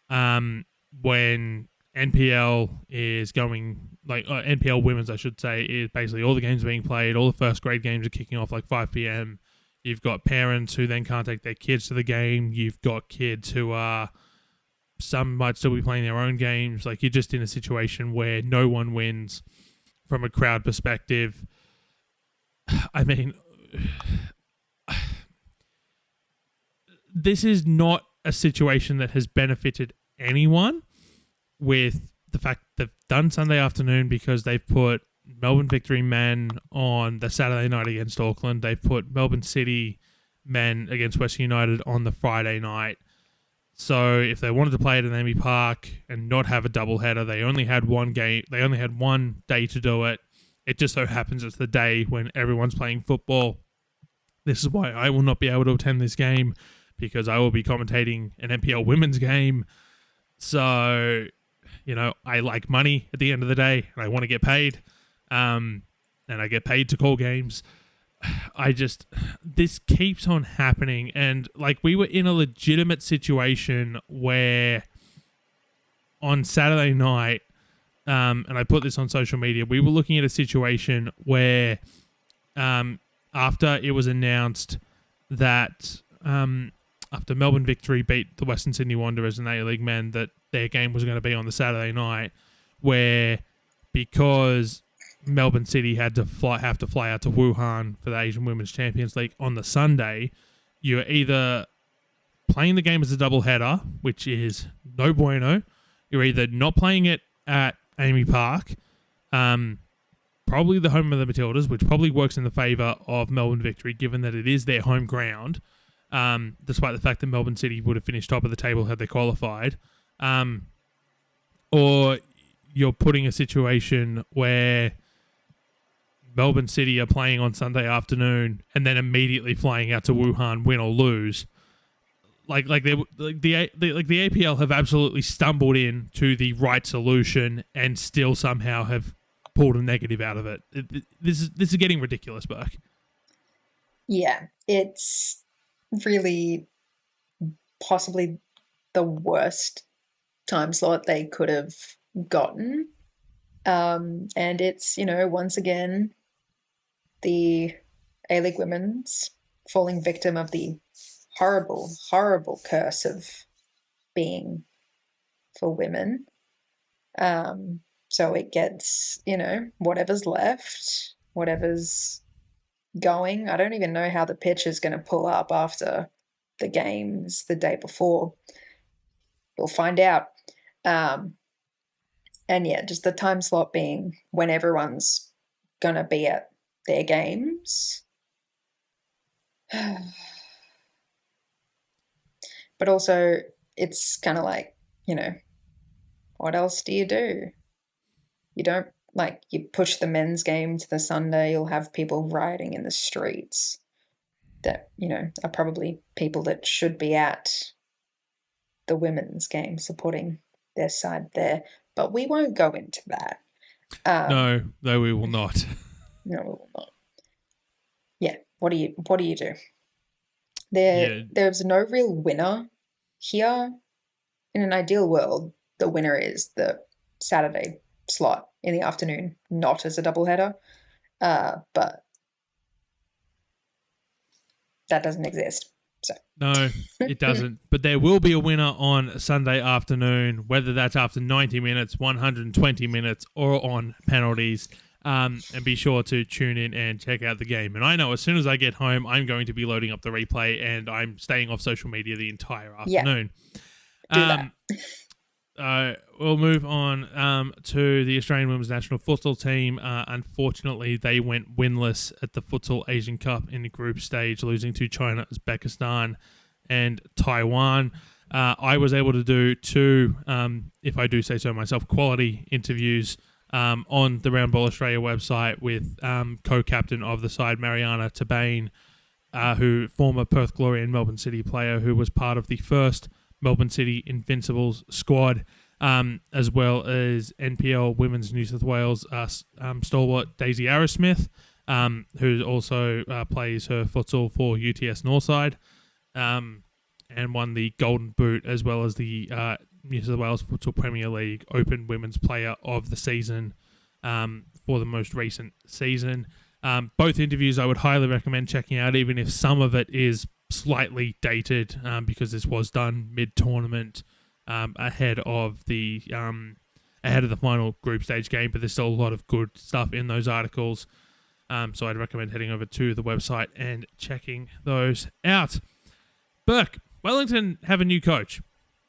when NPL is going, like NPL women's, I should say, is basically all the games being played. All the first grade games are kicking off like 5 p.m. You've got parents who then can't take their kids to the game. You've got kids who are, some might still be playing their own games. Like, you're just in a situation where no one wins from a crowd perspective. I mean, this is not a situation that has benefited anyone, with the fact they've done Sunday afternoon because they've put Melbourne Victory men on the Saturday night against Auckland. They've put Melbourne City men against Western United on the Friday night. So if they wanted to play it at Amy Park and not have a doubleheader, they only had one game. They only had one day to do it. It just so happens it's the day when everyone's playing football. This is why I will not be able to attend this game, because I will be commentating an NPL women's game. So, you know, I like money at the end of the day, and I want to get paid. And I get paid to call games. This keeps on happening. And like, we were in a legitimate situation where on Saturday night, and I put this on social media, we were looking at a situation where after it was announced that after Melbourne Victory beat the Western Sydney Wanderers and A-League men, that their game was going to be on the Saturday night, where because Melbourne City have to fly out to Wuhan for the Asian Women's Champions League on the Sunday, you're either playing the game as a doubleheader, which is no bueno. You're either not playing it at Amy Park, probably the home of the Matildas, which probably works in the favour of Melbourne Victory, given that it is their home ground, despite the fact that Melbourne City would have finished top of the table had they qualified. Or you're putting a situation where Melbourne City are playing on Sunday afternoon and then immediately flying out to Wuhan, win or lose. The APL have absolutely stumbled into the right solution and still somehow have pulled a negative out of it. This is getting ridiculous, Burke. Yeah, it's really possibly the worst time slot they could have gotten. And it's, you know, once again, the A-League women's falling victim of the horrible, horrible curse of being for women. So it gets, you know, whatever's left, whatever's going. I don't even know how the pitch is going to pull up after the games the day before. We'll find out. And yeah, just the time slot being when everyone's going to be at their games. But also, it's kind of like, you know, what else do? You don't, like, you push the men's game to the Sunday, you'll have people rioting in the streets that, you know, are probably people that should be at the women's game supporting their side there. But we won't go into that. No, we will not. No, we will not. Yeah, what do you do? There's no real winner here. In an ideal world, the winner is the Saturday slot in the afternoon, not as a doubleheader. But that doesn't exist. So no, it doesn't. But there will be a winner on Sunday afternoon, whether that's after 90 minutes, 120 minutes, or on penalties. And be sure to tune in and check out the game. And I know as soon as I get home, I'm going to be loading up the replay, and I'm staying off social media the entire afternoon. Yeah. Do that. We'll move on to the Australian Women's National Futsal team. Unfortunately, they went winless at the Futsal Asian Cup in the group stage, losing to China, Uzbekistan, and Taiwan. I was able to do two, if I do say so myself, quality interviews on the Round Ball Australia website with co-captain of the side, Mariana Tabane, who former Perth Glory and Melbourne City player, who was part of the first Melbourne City Invincibles squad, as well as NPL Women's New South Wales stalwart Daisy Arrowsmith, who also plays her futsal for UTS Northside, and won the Golden Boot, as well as the New South Wales Futsal Premier League Open Women's Player of the Season for the most recent season. Both interviews I would highly recommend checking out, even if some of it is slightly dated, because this was done mid-tournament ahead of the final group stage game, but there's still a lot of good stuff in those articles. So I'd recommend heading over to the website and checking those out. Burke, Wellington have a new coach,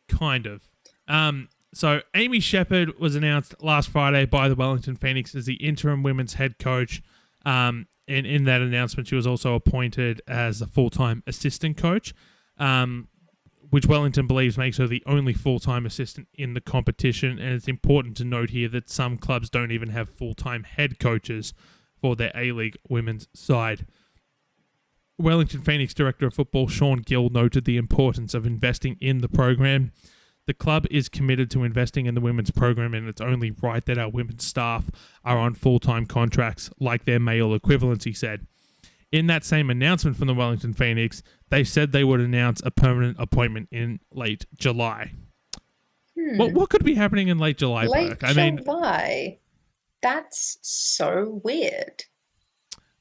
kind of. So Amy Shepherd was announced last Friday by the Wellington Phoenix as the interim women's head coach. And in that announcement, she was also appointed as a full-time assistant coach, which Wellington believes makes her the only full-time assistant in the competition. And it's important to note here that some clubs don't even have full-time head coaches for their A-League women's side. Wellington Phoenix Director of Football Sean Gill noted the importance of investing in the program. The club is committed to investing in the women's program, and it's only right that our women's staff are on full-time contracts like their male equivalents, he said. In that same announcement from the Wellington Phoenix, they said they would announce a permanent appointment in late July. What could be happening in late July, Late Burke? July? That's so weird.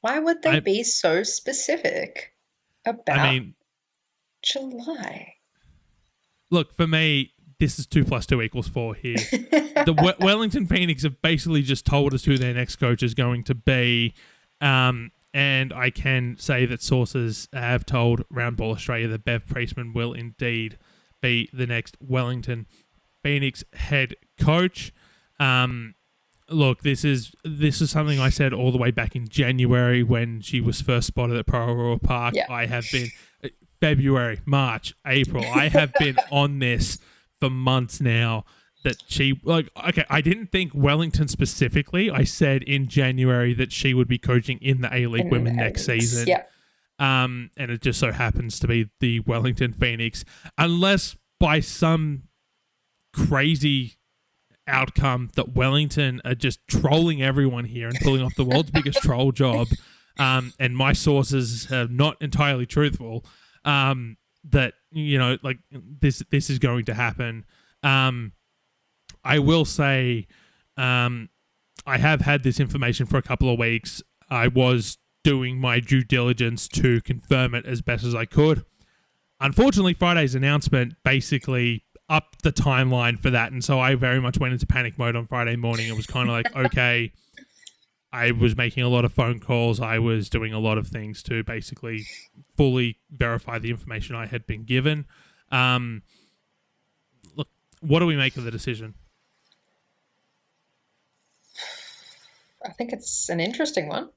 Why would they be so specific about July? Look, for me, this is 2 + 2 = 4 here. The Wellington Phoenix have basically just told us who their next coach is going to be. And I can say that sources have told Roundball Australia that Bev Priestman will indeed be the next Wellington Phoenix head coach. Look, this is something I said all the way back in January when she was first spotted at Pararua Park. Yeah. I have been February, March, April. I have been on this for months now that she, I didn't think Wellington specifically. I said in January that she would be coaching in the A-League Women next season. Yeah. And it just so happens to be the Wellington Phoenix, unless by some crazy outcome that Wellington are just trolling everyone here and pulling off the world's biggest troll job. And my sources are not entirely truthful. That, this is going to happen. I will say, I have had this information for a couple of weeks. I was doing my due diligence to confirm it as best as I could. Unfortunately, Friday's announcement basically upped the timeline for that, and so I very much went into panic mode on Friday morning. It was kind of like, okay, I was making a lot of phone calls. I was doing a lot of things to basically fully verify the information I had been given. Look, what do we make of the decision? I think it's an interesting one.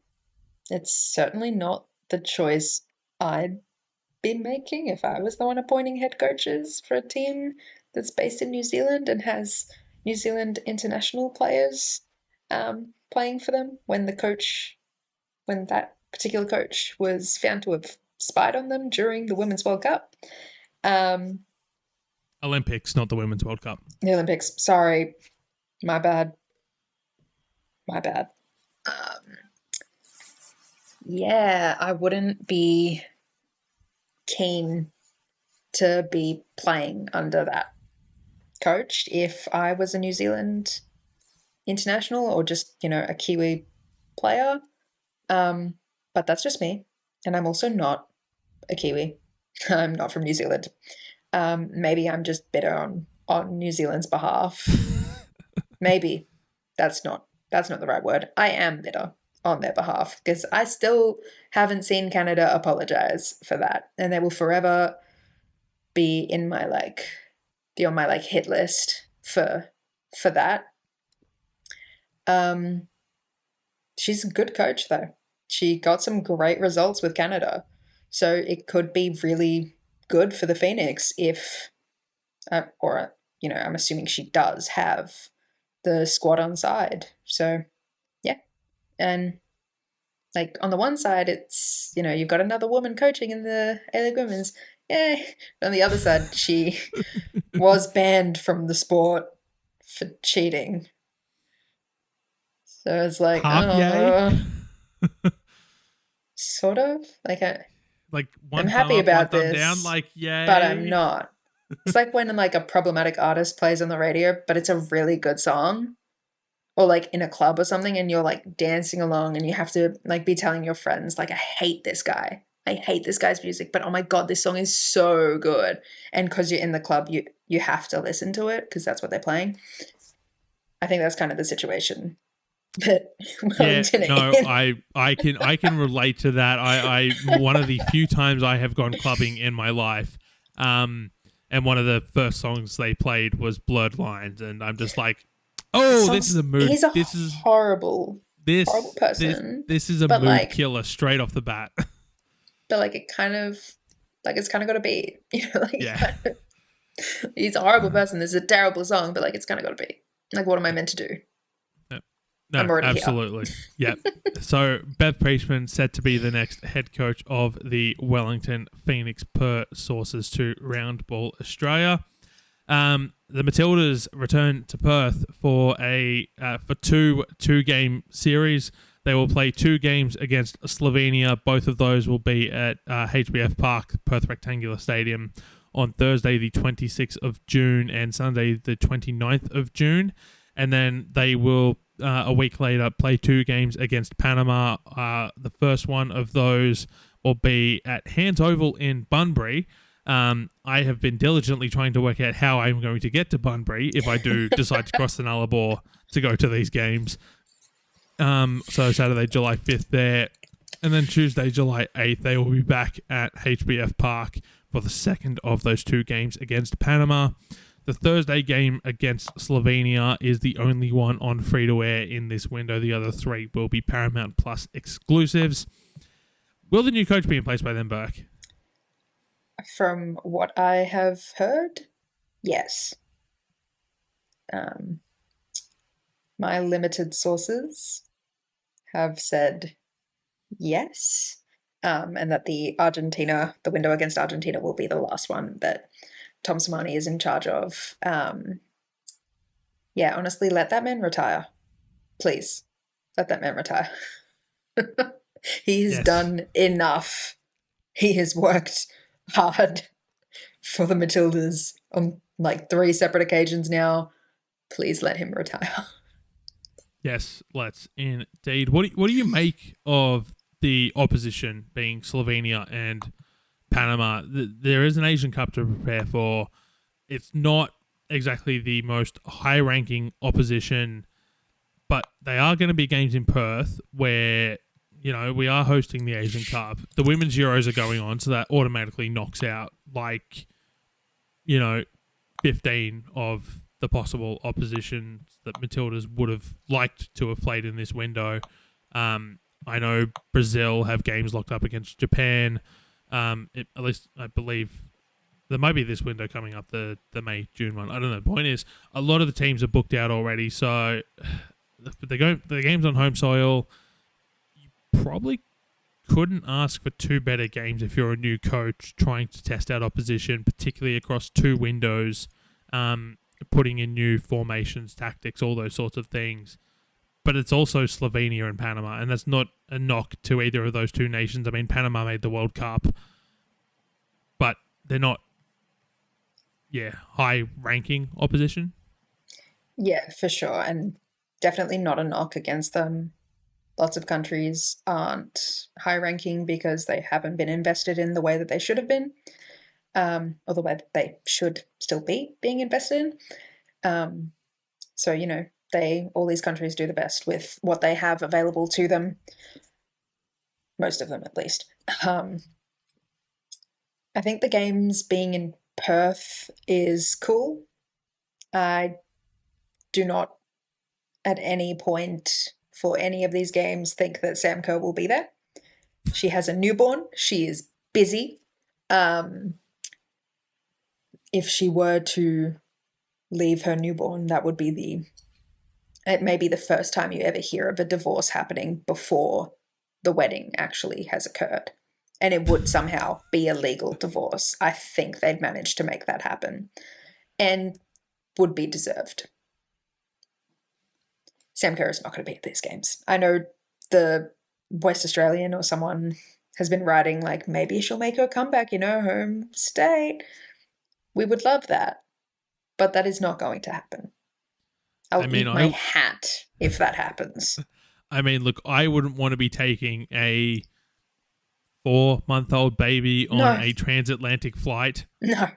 It's certainly not the choice I'd be making if I was the one appointing head coaches for a team that's based in New Zealand and has New Zealand international players playing for them when that particular coach was found to have spied on them during the Women's World Cup. Olympics, not the Women's World Cup. The Olympics. Sorry. My bad. Yeah, I wouldn't be keen to be playing under that coach if I was a New Zealand international or just, a Kiwi player. But that's just me. And I'm also not a Kiwi. I'm not from New Zealand. Maybe I'm just bitter on New Zealand's behalf. Maybe that's not the right word. I am bitter on their behalf because I still haven't seen Canada apologize for that, and they will forever be in my on my hit list for that. She's a good coach though. She got some great results with Canada, so it could be really good for the Phoenix if, I'm assuming she does have the squad on side. So, yeah. And, on the one side, it's, you've got another woman coaching in the A-League Women's. yeah. On the other side, she was banned from the sport for cheating. So it's like, Half yay. oh, sort of. Like, Like I'm one thumb happy up, one about thumb down. this, Like but I'm yay. not. It's like when like a problematic artist plays on the radio, but it's a really good song, or like in a club or something, and you're like dancing along, and you have to like be telling your friends, like, I hate this guy. I hate this guy's music, but oh my god, this song is so good. And because you're in the club, you have to listen to it because that's what they're playing. I think that's kind of the situation that Yeah, Wellington are no, in. I can relate to that. I one of the few times I have gone clubbing in my life, and one of the first songs they played was Blurred Lines, and I'm just like, That oh, this is song's a mood. he's a This is horrible, horrible this this person. this is a But mood like killer straight off the bat. but like it kind of like it's kind of got to be, like Yeah. kind of, he's a horrible person. This is a terrible song, but like it's kind of got to be. Like, what am I meant to do? No, I'm already here. absolutely. Yeah. So Bev Priestman set to be the next head coach of the Wellington Phoenix per sources to Roundball Australia. The Matildas return to Perth for a for two game series. They will play 2 games against Slovenia. Both of those will be at HBF Park, Perth Rectangular Stadium, on Thursday the 26th of June and Sunday the 29th of June. And then they will, a week later, play 2 games against Panama. The first one of those will be at Hands Oval in Bunbury. I have been diligently trying to work out how I'm going to get to Bunbury if I do decide to cross the Nullarbor to go to these games. So Saturday, July 5th there. And then Tuesday, July 8th, they will be back at HBF Park for the second of those 2 games against Panama. The Thursday game against Slovenia is the only one on free-to-air in this window. The other 3 will be Paramount Plus exclusives. Will the new coach be in place by then, Burke? From what I have heard, yes. My limited sources have said yes, and that the window against Argentina will be the last one that Tom Samani is in charge of. Yeah, honestly, let that man retire. Please, let that man retire. He has Yes. done enough. He has worked hard for the Matildas on like 3 separate occasions now. Please let him retire. Yes, let's indeed. What do you make of the opposition being Slovenia and Panama? There is an Asian Cup to prepare for. It's not exactly the most high-ranking opposition, but they are going to be games in Perth where, we are hosting the Asian Cup. The Women's Euros are going on, so that automatically knocks out, 15 of the possible opposition that Matildas would have liked to have played in this window. I know Brazil have games locked up against Japan. At least I believe there might be this window coming up, the May, June one. I don't know. The point is, a lot of the teams are booked out already, so the game's on home soil. You probably couldn't ask for 2 better games if you're a new coach trying to test out opposition, particularly across 2 windows, putting in new formations, tactics, all those sorts of things. But it's also Slovenia and Panama, and that's not a knock to either of those 2 nations. I mean, Panama made the World Cup, but they're not, high-ranking opposition. Yeah, for sure. And definitely not a knock against them. Lots of countries aren't high ranking because they haven't been invested in the way that they should have been, or the way that they should still be being invested in. So, all these countries do the best with what they have available to them, most of them at least. I think the games being in Perth is cool. I do not at any point for any of these games think that Sam Kerr will be there. She has a newborn. She is busy. If she were to leave her newborn, that would be it may be the first time you ever hear of a divorce happening before the wedding actually has occurred. and it would somehow be a legal divorce. I think they'd manage to make that happen, and would be deserved. Sam Kerr is not going to be at these games. I know the West Australian or someone has been writing like, maybe she'll make her comeback, home state. We would love that, but that is not going to happen. I'll eat my hat if that happens. I mean, look, I wouldn't want to be taking a 4-month-old baby on a transatlantic flight. No.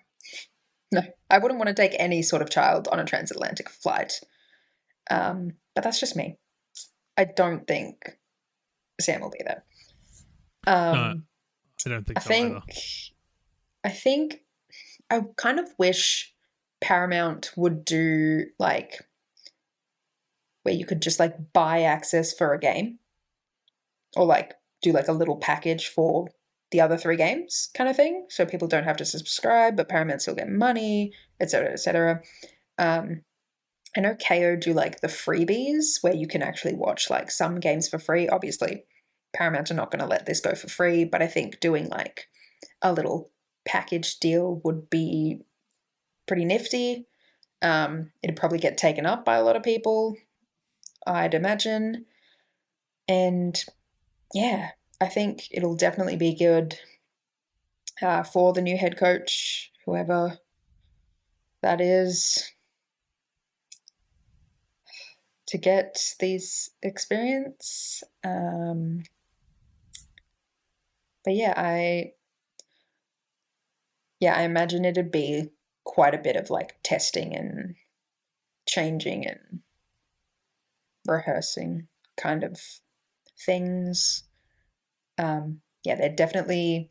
I wouldn't want to take any sort of child on a transatlantic flight. But that's just me. I don't think Sam will be there. No, I don't think so either. I think I kind of wish Paramount would do like where you could just like buy access for a game, or like do like a little package for the other 3 games kind of thing, so people don't have to subscribe, but Paramount still get money, etc., etc. I know KO do like the freebies where you can actually watch like some games for free. Obviously, Paramount are not going to let this go for free, but I think doing like a little package deal would be pretty nifty. It'd probably get taken up by a lot of people, I'd imagine. And yeah, I think it'll definitely be good for the new head coach, whoever that is, to get these experience. But yeah, I imagine it'd be quite a bit of like testing and changing and rehearsing kind of things. They were definitely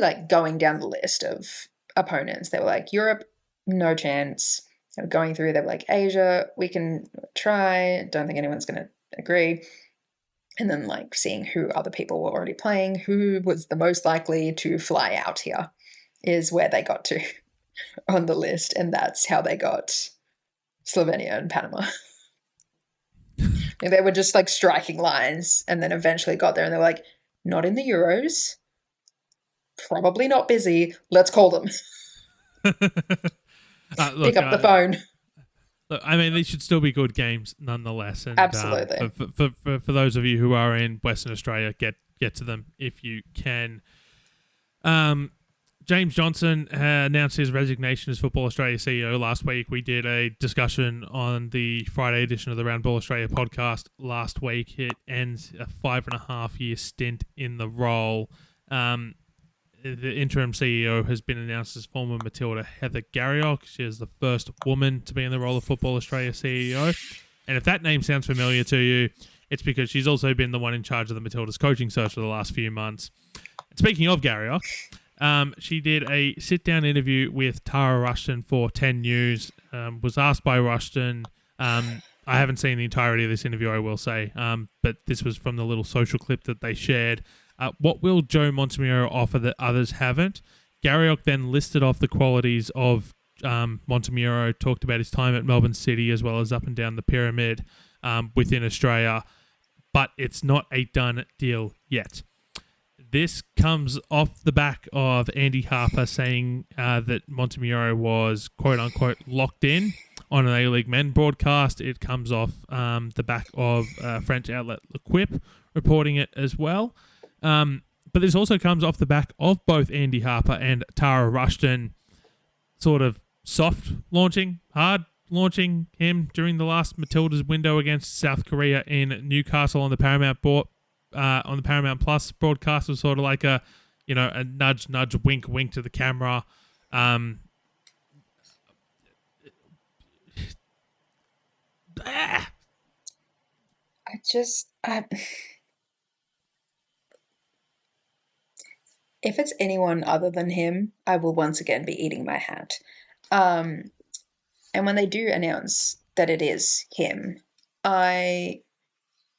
like going down the list of opponents. They were like, Europe, no chance. They were going through, they were like, Asia, we can try. Don't think anyone's going to agree. And then like seeing who other people were already playing, who was the most likely to fly out here is where they got to on the list. And that's how they got Slovenia and Panama. They were just like striking lines, and then eventually got there and they were like, not in the Euros, probably not busy, let's call them. Pick up the phone. Look, I mean, these should still be good games nonetheless. And absolutely. For those of you who are in Western Australia, get to them if you can. James Johnson announced his resignation as Football Australia CEO last week. We did a discussion on the Friday edition of the Round Ball Australia podcast last week. It ends a 5.5-year stint in the role. The interim CEO has been announced as former Matilda Heather Garriock. She is the first woman to be in the role of Football Australia CEO. And if that name sounds familiar to you, it's because she's also been the one in charge of the Matildas coaching search for the last few months. And speaking of Garriock, she did a sit-down interview with Tara Rushton for 10 News. Was asked by Rushton. I haven't seen the entirety of this interview, I will say, but this was from the little social clip that they shared. What will Joe Montemurro offer that others haven't? Garriock then listed off the qualities of Montemurro, talked about his time at Melbourne City as well as up and down the pyramid within Australia, but it's not a done deal yet. This comes off the back of Andy Harper saying that Montemurro was quote-unquote locked in on an A-League Men broadcast. It comes off the back of French outlet L'Equipe reporting it as well. But this also comes off the back of both Andy Harper and Tara Rushton sort of soft launching, hard launching him during the last Matildas window against South Korea in Newcastle on the Paramount Plus broadcast. Was sort of like a nudge, wink, wink to the camera. If it's anyone other than him, I will once again be eating my hat. And when they do announce that it is him, I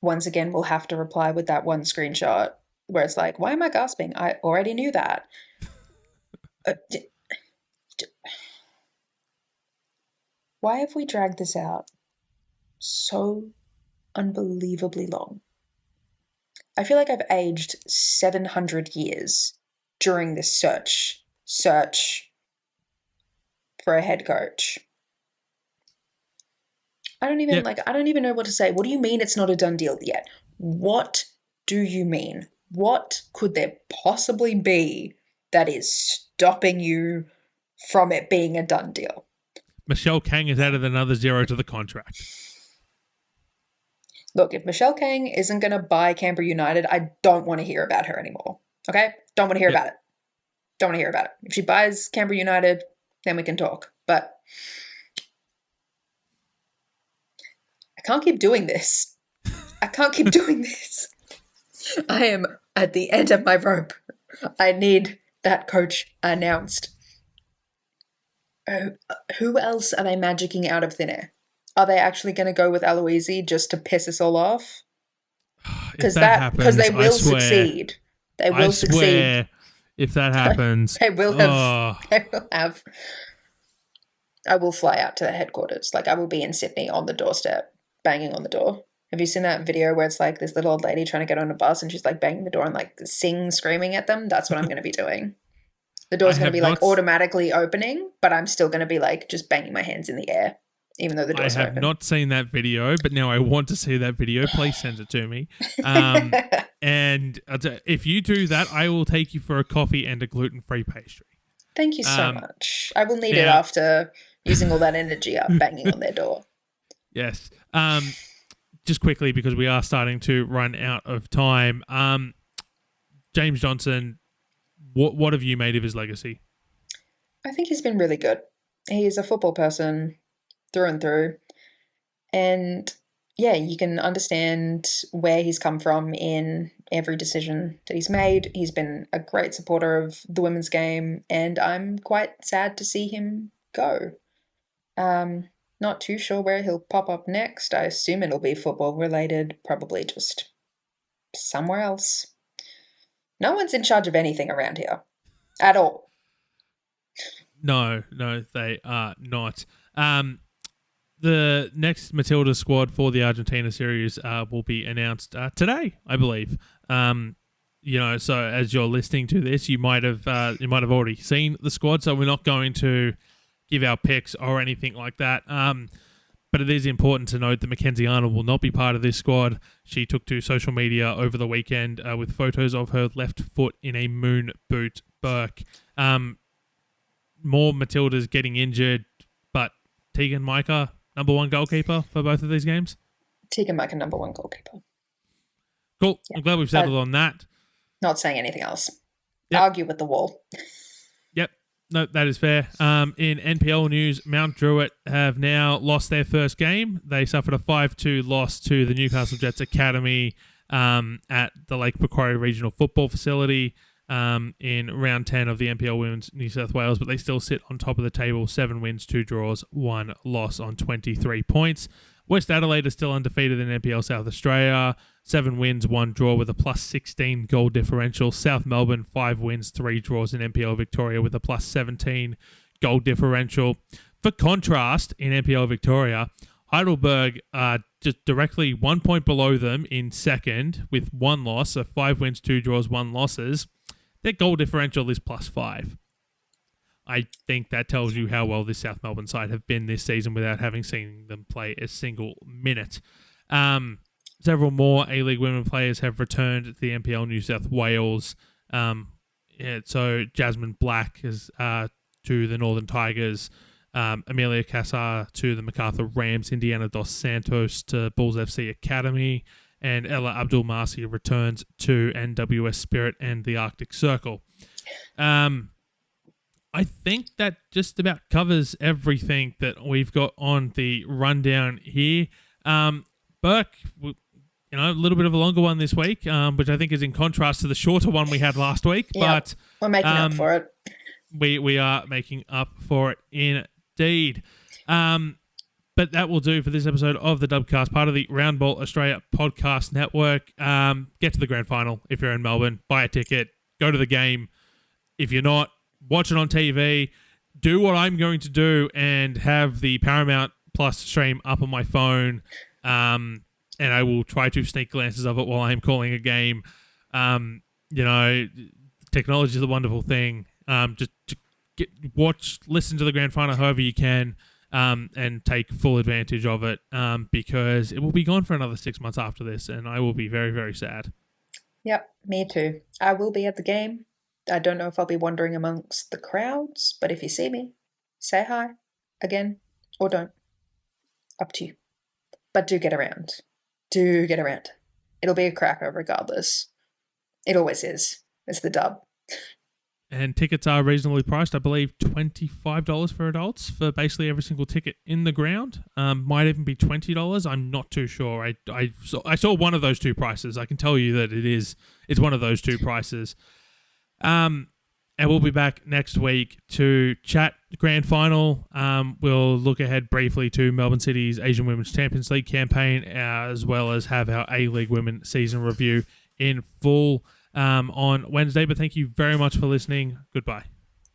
once again will have to reply with that one screenshot where it's like, why am I gasping? I already knew that. Why have we dragged this out so unbelievably long? I feel like I've aged 700 years during this search for a head coach. I don't even know what to say. What do you mean it's not a done deal yet? What do you mean? What could there possibly be that is stopping you from it being a done deal? Michelle Kang has added another 0 to the contract. Look, if Michelle Kang isn't going to buy Canberra United, I don't want to hear about her anymore. Okay? Don't want to hear about it. Don't want to hear about it. If she buys Canberra United, then we can talk. But I can't keep doing this. I can't keep doing this. I am at the end of my rope. I need that coach announced. Who else are they magicking out of thin air? Are they actually going to go with Aloisi just to piss us all off? Because they will succeed. They will succeed. If that happens, they will have. I will fly out to the headquarters. Like, I will be in Sydney on the doorstep, banging on the door. Have you seen that video where it's like this little old lady trying to get on a bus and she's like banging the door and like screaming at them? That's what I'm going to be doing. The door's going to be like automatically opening, but I'm still going to be like just banging my hands in the air, even though the door's open. I have not seen that video, but now I want to see that video. Please send it to me. And if you do that, I will take you for a coffee and a gluten-free pastry. Thank you so much. I will need it after using all that energy up banging on their door. Yes. Just quickly, because we are starting to run out of time. James Johnson, what have you made of his legacy? I think he's been really good. He's a football person through and through. And yeah, you can understand where he's come from in every decision that he's made. He's been a great supporter of the women's game, and I'm quite sad to see him go. Not too sure where he'll pop up next. I assume it'll be football related, probably just somewhere else. No one's in charge of anything around here at all. No, they are not. The next Matilda squad for the Argentina series will be announced today, I believe. So as you're listening to this, you might have already seen the squad. So we're not going to give our picks or anything like that. But it is important to note that Mackenzie Arnold will not be part of this squad. She took to social media over the weekend with photos of her left foot in a moon boot. Burke. More Matildas getting injured, but Tegan Micah, number one goalkeeper for both of these games? Tegan Micah, number one goalkeeper. Cool. Yeah. I'm glad we've settled on that. Not saying anything else. Yep. Argue with the wall. Yep. No, that is fair. In NPL news, Mount Druitt have now lost their first game. They suffered a 5-2 loss to the Newcastle Jets Academy at the Lake Macquarie Regional Football Facility in round 10 of the NPL Women's New South Wales, but they still sit on top of the table, 7 wins, 2 draws, 1 loss on 23 points. West Adelaide is still undefeated in NPL South Australia, 7 wins, 1 draw with a plus 16 goal differential. South Melbourne, 5 wins, 3 draws in NPL Victoria with a plus 17 goal differential. For contrast, in NPL Victoria, Heidelberg are just directly 1 point below them in second with 1 loss, so 5 wins, 2 draws, 1 losses. Their goal differential is plus 5. I think that tells you how well this South Melbourne side have been this season without having seen them play a single minute. Several more A-League women players have returned to the NPL New South Wales. So Jasmine Black is to the Northern Tigers, Amelia Cassar to the MacArthur Rams, Indiana Dos Santos to Bulls FC Academy, and Ella Abdul-Marsi returns to NWS Spirit and the Arctic Circle. I think that just about covers everything that we've got on the rundown here. Burke, a little bit of a longer one this week, which I think is in contrast to the shorter one we had last week. Yep, but we're making up for it. We are making up for it indeed. But that will do for this episode of the Dubcast, part of the Round Ball Australia Podcast Network. Get to the grand final if you're in Melbourne. Buy a ticket. Go to the game. If you're not, watch it on TV. Do what I'm going to do and have the Paramount Plus stream up on my phone. and I will try to sneak glances of it while I'm calling a game. You know, technology is a wonderful thing. Just listen to the grand final however you can, and take full advantage of it, because it will be gone for another 6 months after this, and I will be very, very sad. Yep, me too. I will be at the game. I don't know if I'll be wandering amongst the crowds, but if you see me, say hi again, or don't. Up to you. But do get around. Do get around. It'll be a cracker regardless. It always is. It's the dub. And tickets are reasonably priced. I believe $25 for adults for basically every single ticket in the ground. Might even be $20. I'm not too sure. I saw one of those two prices. I can tell you that it's one of those two prices. And we'll be back next week to chat grand final. We'll look ahead briefly to Melbourne City's Asian Women's Champions League campaign, as well as have our A-League Women season review in full on Wednesday. But thank you very much for listening. Goodbye.